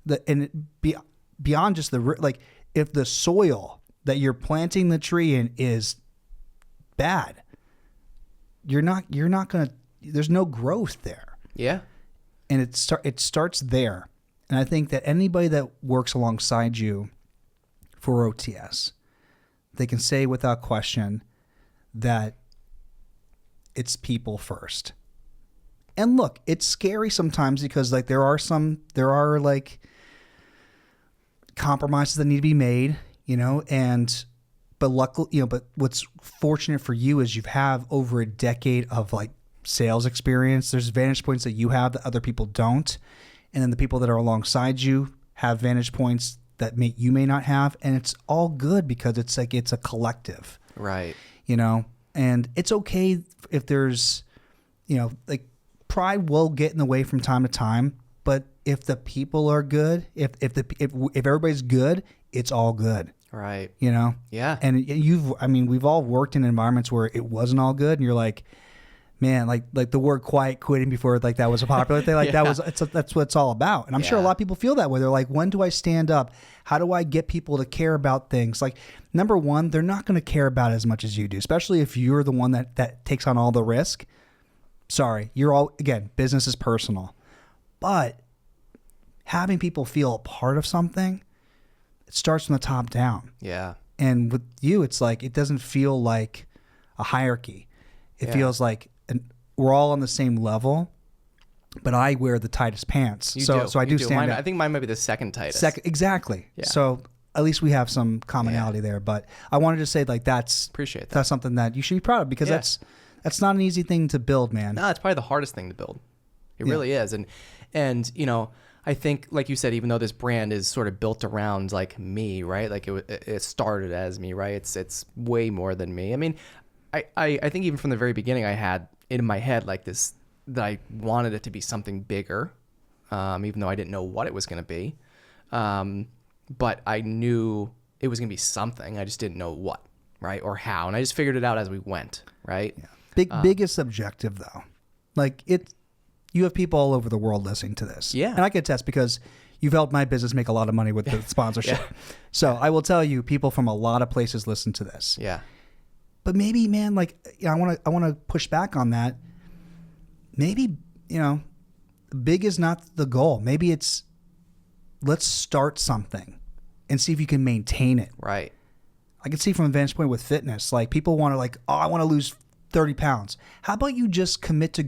Beyond just if the soil that you're planting the tree in is bad, you're not going to, there's no growth there. Yeah. And it starts there. And I think that anybody that works alongside you for OTS, they can say without question that it's people first. And look, it's scary sometimes because like there are like compromises that need to be made, but luckily, but what's fortunate for you is you have over a decade of like sales experience. There's vantage points that you have that other people don't. And then the people that are alongside you have vantage points that you may not have. And it's all good because it's a collective. Right. And it's okay if there's, like pride will get in the way from time to time. But if the people are good, if everybody's good, it's all good. Right. Yeah. And we've all worked in environments where it wasn't all good. And you're like, man, like the word quiet quitting before like that was a popular thing. Like that's what it's all about. And I'm sure a lot of people feel that way. They're like, when do I stand up? How do I get people to care about things? Like, number one, they're not going to care about it as much as you do, especially if you're the one that takes on all the risk. Sorry, business is personal. But having people feel a part of something, it starts from the top down. Yeah. And with you, it's like, it doesn't feel like a hierarchy. It feels like we're all on the same level, but I wear the tightest pants. So I do stand out. I think mine might be the second tightest. Exactly. Yeah. So at least we have some commonality there. But I wanted to say like that's something that you should be proud of because that's not an easy thing to build, man. No, it's probably the hardest thing to build. It really is. And you know, I think, like you said, even though this brand is sort of built around like me, right? Like it started as me, right? It's way more than me. I mean, I think even from the very beginning, I had in my head like this, that I wanted it to be something bigger, even though I didn't know what it was going to be. But I knew it was going to be something. I just didn't know what, right? Or how. And I just figured it out as we went, right? Yeah. Big is subjective though. Like you have people all over the world listening to this. Yeah. And I can attest because you've helped my business make a lot of money with the sponsorship. Yeah. So I will tell you, people from a lot of places listen to this. Yeah. But maybe, man, like, you know, I want to push back on that. Maybe, you know, big is not the goal. Maybe it's, let's start something and see if you can maintain it. Right. I can see from a vantage point with fitness, like people want to like, oh, I want to lose 30 pounds. How about you just commit to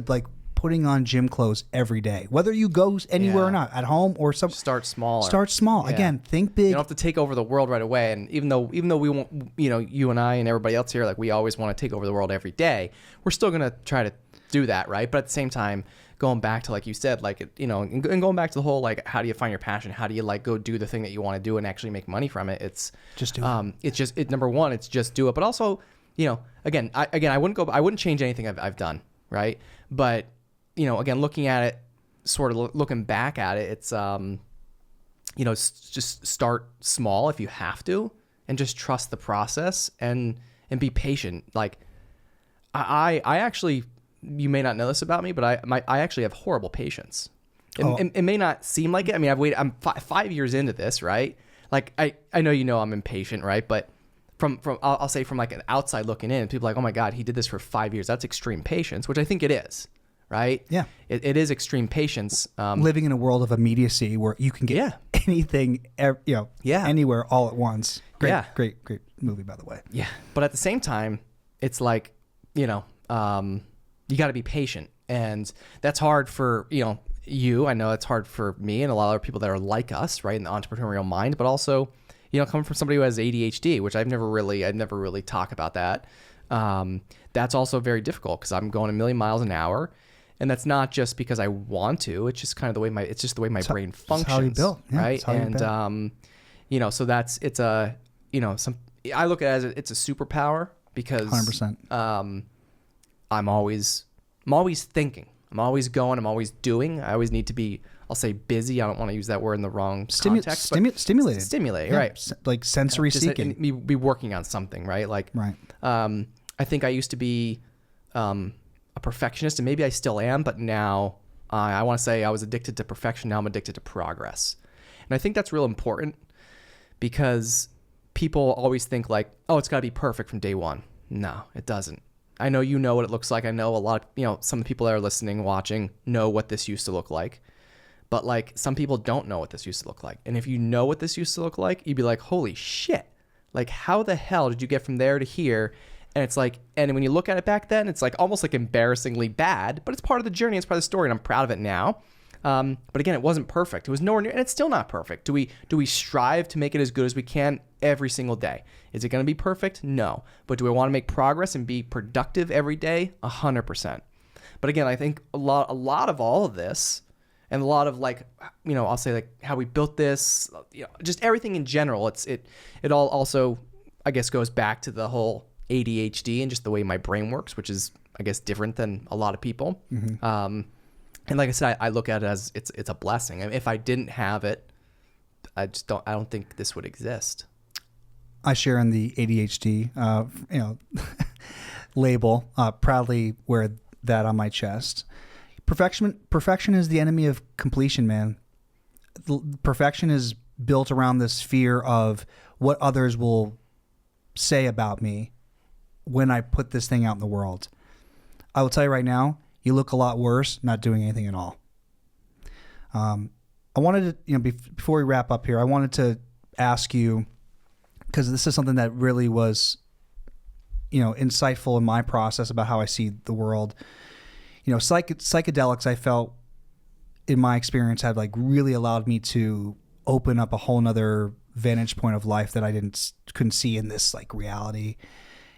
like putting on gym clothes every day, whether you go anywhere or not, at home or some. Start small. Start small. Yeah. Again, think big. You don't have to take over the world right away. And even though we won't, you know, you and I and everybody else here, like we always want to take over the world every day, we're still going to try to do that, right? But at the same time, going back to, like you said, like, you know, and going back to the whole, like, how do you find your passion? How do you like go do the thing that you want to do and actually make money from it? It's just do it. It's just, number one, it's just do it. But also, you know, I wouldn't change anything I've done, right? But, you know, again, looking at it, sort of looking back at it, it's, you know, just start small if you have to, and just trust the process and be patient. Like, I actually, you may not know this about me, but I actually have horrible patience. It may not seem like it. I mean, I'm 5 years into this, right? Like, I know, you know, I'm impatient, right? But I'll say from like an outside looking in, people are like, oh my God, he did this for 5 years. That's extreme patience, which I think it is, right? Yeah. It is extreme patience. Living in a world of immediacy where you can get anything, you know, anywhere all at once. Great movie, by the way. Yeah. But at the same time, it's like, you know, you got to be patient, and that's hard for, you know, I know it's hard for me and a lot of other people that are like us, right, in the entrepreneurial mind, but also, you know, coming from somebody who has ADHD, which I've never really talk about that. That's also very difficult because I'm going a million miles an hour, and that's not just because I want to. It's just kind of the way my brain functions. That's how you built, right? And you know, so it's a, you know, I look at it as it's a superpower because 100%. I'm always thinking. I'm always going. I'm always doing. I always need to be, I'll say, busy. I don't want to use that word in the wrong context. Stimulated. Stimulate, right. Like sensory seeking. Be working on something, right? Like, right. I think I used to be a perfectionist, and maybe I still am, but now I want to say I was addicted to perfection. Now I'm addicted to progress. And I think that's real important because people always think like, oh, it's got to be perfect from day one. No, it doesn't. I know you know what it looks like. I know a lot of, you know, some of the people that are listening, watching, know what this used to look like. But like, some people don't know what this used to look like. And if you know what this used to look like, you'd be like, holy shit. Like, how the hell did you get from there to here? And it's like, and when you look at it back then, it's like almost like embarrassingly bad, but it's part of the journey. It's part of the story, and I'm proud of it now. But again, it wasn't perfect. It was nowhere near, and it's still not perfect. Do we strive to make it as good as we can every single day? Is it going to be perfect? No. But do I want to make progress and be productive every day? 100%. But again, I think a lot of all of this, and a lot of, like, you know, I'll say like how we built this, you know, just everything in general. It all also, I guess, goes back to the whole ADHD and just the way my brain works, which is, I guess, different than a lot of people. Mm-hmm. And like I said, I look at it as it's a blessing. I mean, if I didn't have it, I don't think this would exist. I share in the ADHD, you know, label. Proudly wear that on my chest. Perfection is the enemy of completion, man. Perfection is built around this fear of what others will say about me when I put this thing out in the world. I will tell you right now, you look a lot worse not doing anything at all. I wanted to, you know, before we wrap up here, I wanted to ask you, because this is something that really was, you know, insightful in my process about how I see the world. You know, psychedelics, I felt in my experience have like really allowed me to open up a whole nother vantage point of life that I couldn't see in this like reality.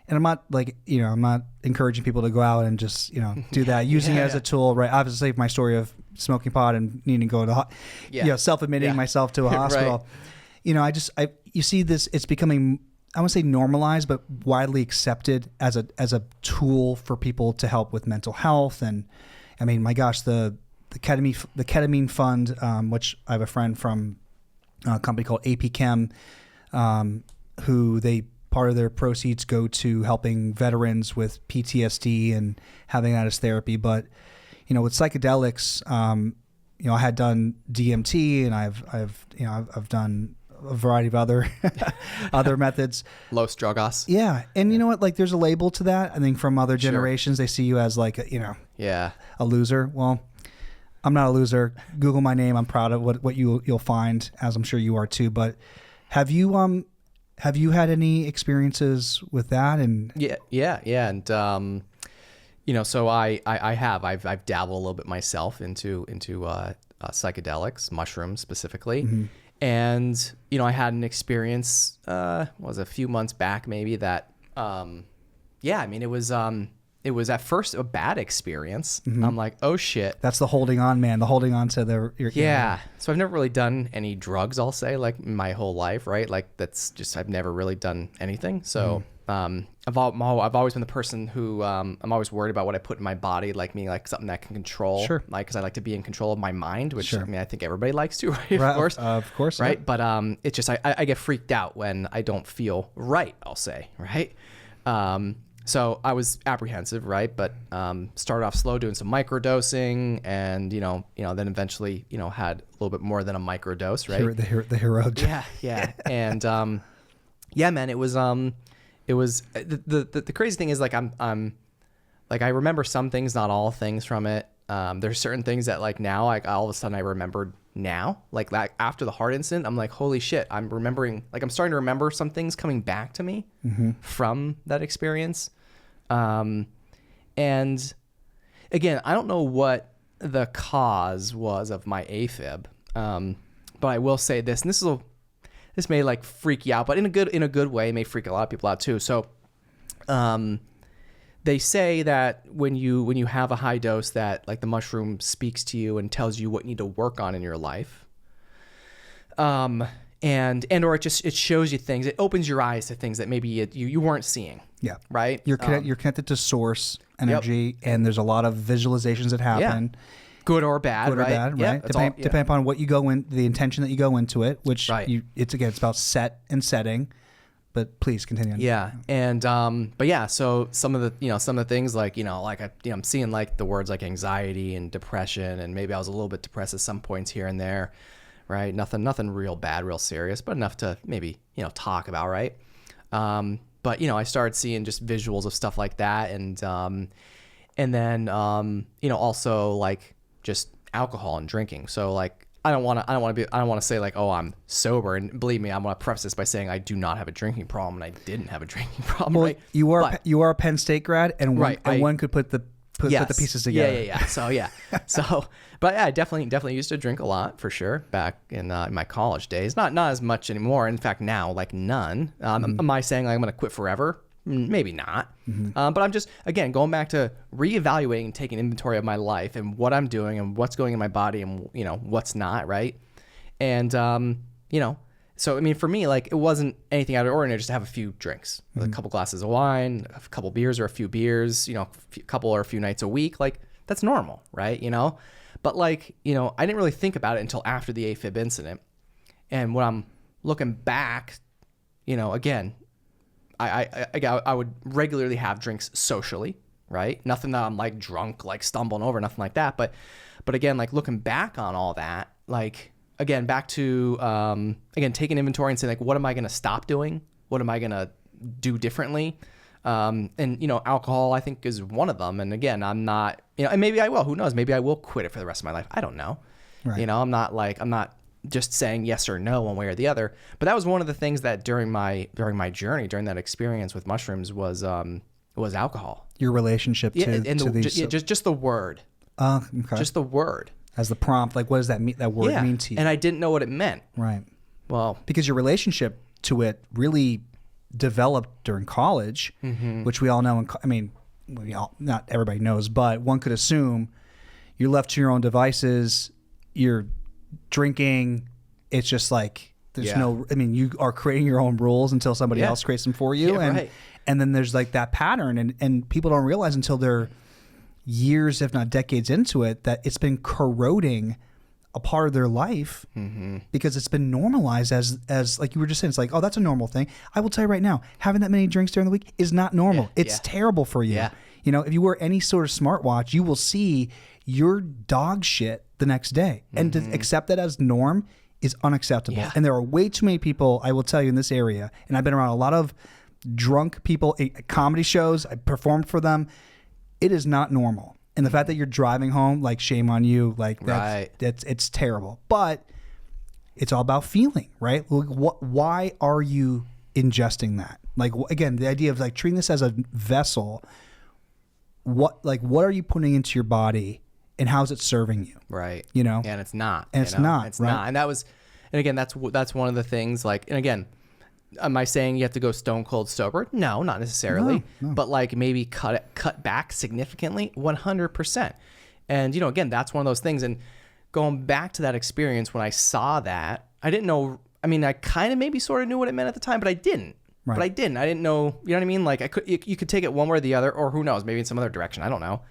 And I'm not like, I'm not encouraging people to go out and just, do that, using it as a tool, right? Obviously, my story of smoking pot and needing to go to, self-admitting myself to a hospital. Right. You see this, it's becoming, I won't say normalized, but widely accepted as a tool for people to help with mental health. And I mean, my gosh, the ketamine fund, which I have a friend from a company called AP who part of their proceeds go to helping veterans with PTSD and having that as therapy. But, with psychedelics, I had done DMT and I've done a variety of other methods. Los Drogos. Yeah. And you know what? Like, there's a label to that. I think from other generations, they see you as like, a loser. Well, I'm not a loser. Google my name. I'm proud of what you'll find, as I'm sure you are too. But have you had any experiences with that? And yeah. And so I've dabbled a little bit myself into psychedelics, mushrooms specifically. Mm-hmm. And, I had an experience, was a few months back maybe that, it was at first a bad experience. Mm-hmm. I'm like, oh shit. That's the holding on, man. The holding on to Yeah. So I've never really done any drugs, I'll say, like my whole life, right? Like I've never really done anything. So, I've always been the person who, I'm always worried about what I put in my body, like me, like something that I can control. Sure. Like, cause I like to be in control of my mind, which I think everybody likes to, right? Of course. Right. Yeah. But, it's just, I get freaked out when I don't feel right, I'll say. Right. So I was apprehensive, right? But started off slow, doing some microdosing, and then eventually had a little bit more than a microdose, right? The hero. Yeah. And man, it was the crazy thing is like I'm like I remember some things, not all things from it. There's certain things that like now, like all of a sudden I remembered now, like after the heart incident, I'm like, holy shit, I'm starting to remember some things coming back to me from that experience. And again, I don't know what the cause was of my AFib. But I will say this, and this may like freak you out, but in a good way, it may freak a lot of people out too. So, they say that when you have a high dose, that like the mushroom speaks to you and tells you what you need to work on in your life. Or it shows you things. It opens your eyes to things that maybe you weren't seeing. Yeah. Right. You're connected to source energy, and there's a lot of visualizations that happen. Yeah. Good or bad, right? Yep, Depending upon what you go in, the intention that you go into it, which it's about set and setting. But please continue. Yeah, and but yeah, so some of the things like I'm seeing like the words like anxiety and depression, and maybe I was a little bit depressed at some points here and there, right? Nothing real bad, real serious, but enough to maybe talk about, right? But I started seeing just visuals of stuff like that, and then also like just alcohol and drinking. So like I don't want to say like, oh, I'm sober. And believe me, I'm going to preface this by saying I do not have a drinking problem, and I didn't have a drinking problem. Well, right? you are a Penn State grad, and one could put the pieces together. Yeah. So but yeah, I definitely used to drink a lot for sure back in my college days. Not as much anymore. In fact, now like none. Am I saying like I'm going to quit forever? Maybe not. But I'm just, again, going back to reevaluating and taking inventory of my life and what I'm doing and what's going in my body and, what's not, right? And, so, I mean, for me, like, it wasn't anything out of the ordinary just to have a few drinks, a couple glasses of wine, a couple beers or a few beers, a couple or a few nights a week. Like, that's normal, right? But, like, I didn't really think about it until after the AFib incident. And when I'm looking back, again, I would regularly have drinks socially, right? Nothing that I'm like drunk, like stumbling over, nothing like that. But again, like looking back on all that, like again, back to, taking inventory and saying like, what am I going to stop doing? What am I going to do differently? And alcohol I think is one of them. And again, I'm not, and maybe I will, who knows? Maybe I will quit it for the rest of my life. I don't know. Right. I'm not just saying yes or no one way or the other. But that was one of the things that during my journey, during that experience with mushrooms was alcohol. Your relationship to these. Just the word. Okay. Just the word. As the prompt, like what does that word mean to you? And I didn't know what it meant. Right. Well, because your relationship to it really developed during college, which we all know. Not everybody knows, but one could assume you're left to your own devices. You're drinking. It's just like there's no. I mean, you are creating your own rules until somebody else creates them for you, and then there's like that pattern, and people don't realize until they're years, if not decades into it, that it's been corroding a part of their life because it's been normalized as like you were just saying. It's like, oh, that's a normal thing. I will tell you right now, having that many drinks during the week is not normal. It's terrible for you. You know, if you wear any sort of smartwatch, you will see your dog shit the next day, and to accept that as norm is unacceptable. And there are way too many people, I will tell you, in this area, and I've been around a lot of drunk people at comedy shows. I performed for them. It is not normal. And the fact that you're driving home, like, shame on you, like, it's terrible. But it's all about feeling, right? Why are you ingesting that? Like, again, the idea of like treating this as a vessel. What are you putting into your body, and how's it serving you? Right. You know, and it's not. And it's not. It's not. And again, that's one of the things. Like, and again, am I saying you have to go stone cold sober? No, not necessarily. No. But like maybe cut back significantly, 100%. And again, that's one of those things. And going back to that experience, when I saw that, I didn't know. I mean, I kind of maybe sort of knew what it meant at the time, but I didn't. Right. But I didn't. I didn't know. You know what I mean? Like you could take it one way or the other, or who knows, maybe in some other direction. I don't know.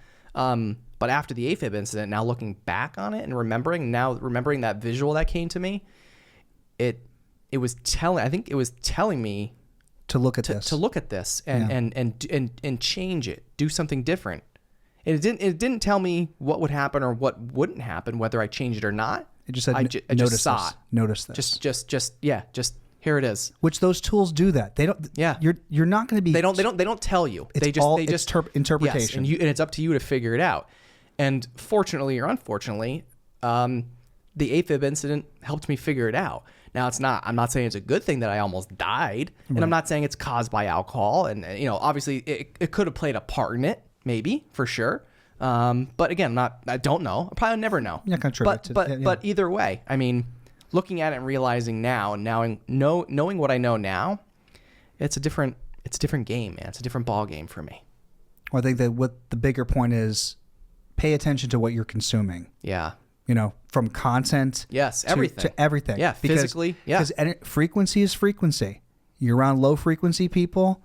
But after the AFib incident, now looking back on it and remembering that visual that came to me, it was telling me to look at this and change it, do something different. And it didn't tell me what would happen or what wouldn't happen, whether I changed it or not. It just said, I just saw it. Notice this. Just here it is. Which those tools do that. They don't. Yeah. You're not going to be. They don't tell you. It's interpretation. Yes, and it's up to you to figure it out. And fortunately or unfortunately, the AFib incident helped me figure it out. Now I'm not saying it's a good thing that I almost died, and I'm not saying it's caused by alcohol. And obviously it could have played a part in it, maybe, for sure. But again, I don't know. I probably never know. Yeah, but either way, I mean, looking at it and realizing now, and knowing what I know now, it's a different game, man. It's a different ball game for me. Well, I think that what the bigger point is, pay attention to what you're consuming. Yeah. From content. Yes, everything. To everything. Yeah, physically. Because frequency is frequency. You're around low frequency people,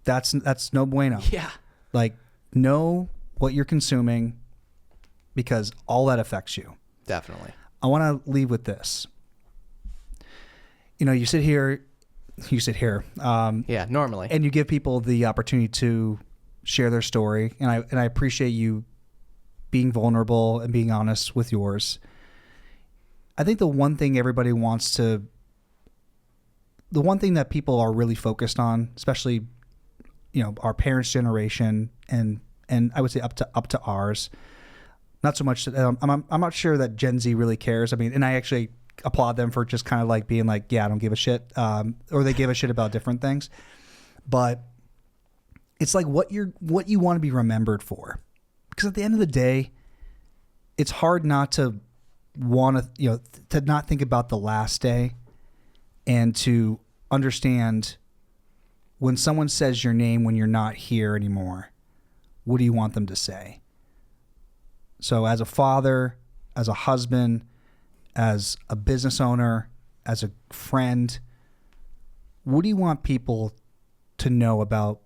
that's no bueno. Yeah. Like, know what you're consuming, because all that affects you. Definitely. I want to leave with this. You sit here. Normally. And you give people the opportunity to share their story. And I appreciate you being vulnerable and being honest with yours. I think the one thing that people are really focused on, especially, our parents' generation and I would say up to ours, not so much. I'm not sure that Gen Z really cares. I mean, and I actually applaud them for just kind of like being like, yeah, I don't give a shit, or they give a shit about different things. But it's like what you want to be remembered for. Because at the end of the day, it's hard not to want to, to not think about the last day, and to understand when someone says your name when you're not here anymore, what do you want them to say? So as a father, as a husband, as a business owner, as a friend, what do you want people to know about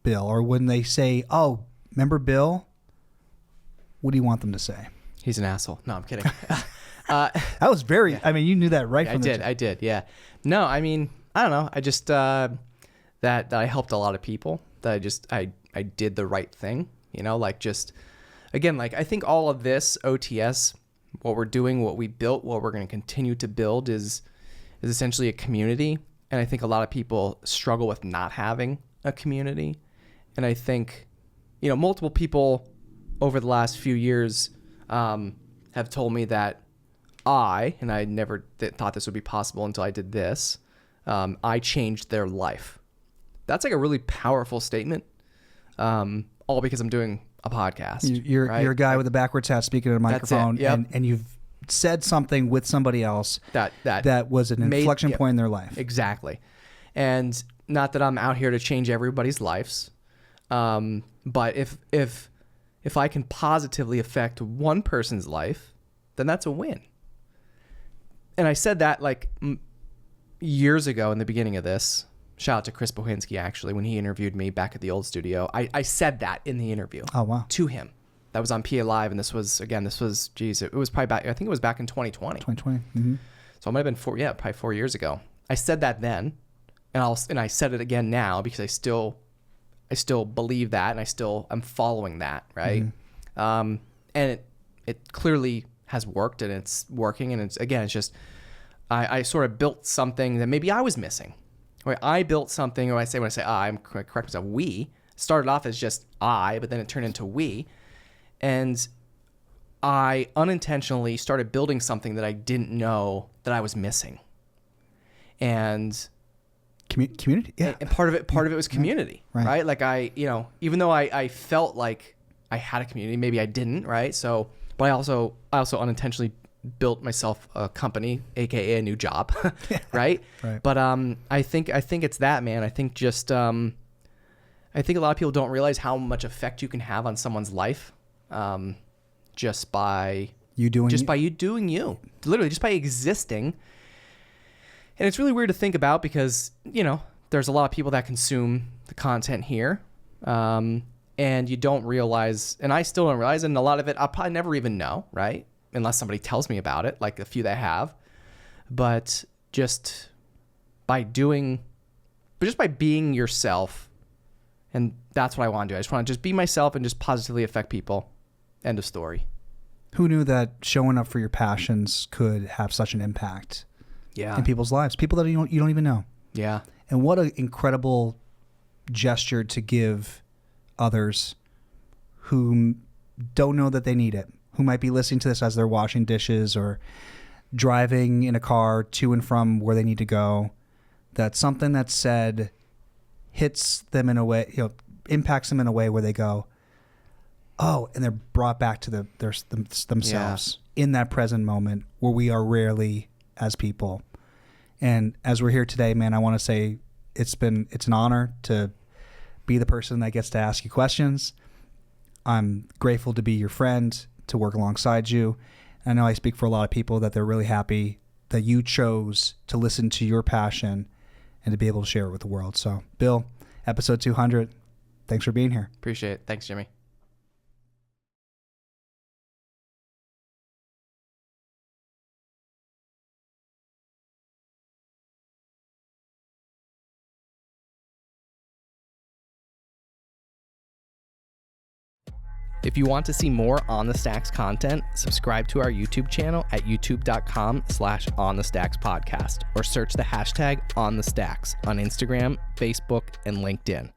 Bill? Or when they say, oh, remember Bill? What do you want them to say? He's an asshole. No, I'm kidding. That was very, I mean, you knew that right from the I did. Yeah. No, I mean, I don't know. I just, that I helped a lot of people, that I did the right thing, again, I think all of this OTS, what we're doing, what we built, what we're going to continue to build is essentially a community. And I think a lot of people struggle with not having a community. And I think, multiple people over the last few years have told me that I never thought this would be possible until I did this, I changed their life. That's like a really powerful statement, all because I'm doing a podcast. You're a guy with a backwards hat speaking at a microphone, and you've said something with somebody else that was an inflection point in their life. Exactly. And not that I'm out here to change everybody's lives, but if I can positively affect one person's life, then that's a win. And I said that like years ago in the beginning of this. Shout out to Chris Bohinski, actually, when he interviewed me back at the old studio. I said that in the interview. Oh, wow. To him. That was on PA Live, and it was probably back, I think it was back in 2020. 2020. Mm-hmm. So it might have been probably 4 years ago. I said that then, and I said it again now because I still believe that, and I'm following that, right? Mm-hmm. And it clearly has worked, and it's working, and it's just, I sort of built something that maybe I was missing. Right? I built something, or when I say I'm correct myself, we started off as just I, but then it turned into we. And I unintentionally started building something that I didn't know that I was missing. And community, yeah. And part of it was community, right? Like even though I felt like I had a community, maybe I didn't, right? So, but I also unintentionally built myself a company, aka a new job, right? Right. But I think it's that, man. I think I think a lot of people don't realize how much effect you can have on someone's life. Just by you doing you, literally just by existing. And it's really weird to think about because, there's a lot of people that consume the content here. And you don't realize, and I still don't realize, and a lot of it I'll probably never even know, right? Unless somebody tells me about it, like a few that have. But just by being yourself, and that's what I want to do. I just want to just be myself and just positively affect people. End of story. Who knew that showing up for your passions could have such an impact in people's lives? People that you don't even know. Yeah. And what an incredible gesture to give others who don't know that they need it, who might be listening to this as they're washing dishes or driving in a car to and from where they need to go, that something that's said hits them in a way, impacts them in a way where they go, oh, and they're brought back to themselves in that present moment where we are rarely as people. And as we're here today, man, I want to say it's an honor to be the person that gets to ask you questions. I'm grateful to be your friend, to work alongside you. I know I speak for a lot of people that they're really happy that you chose to listen to your passion and to be able to share it with the world. So, Bill, episode 200, thanks for being here. Appreciate it. Thanks, Jimmy. If you want to see more On the Stacks content, subscribe to our YouTube channel at youtube.com/onthestackspodcast or search the hashtag OnTheStacks on Instagram, Facebook, and LinkedIn.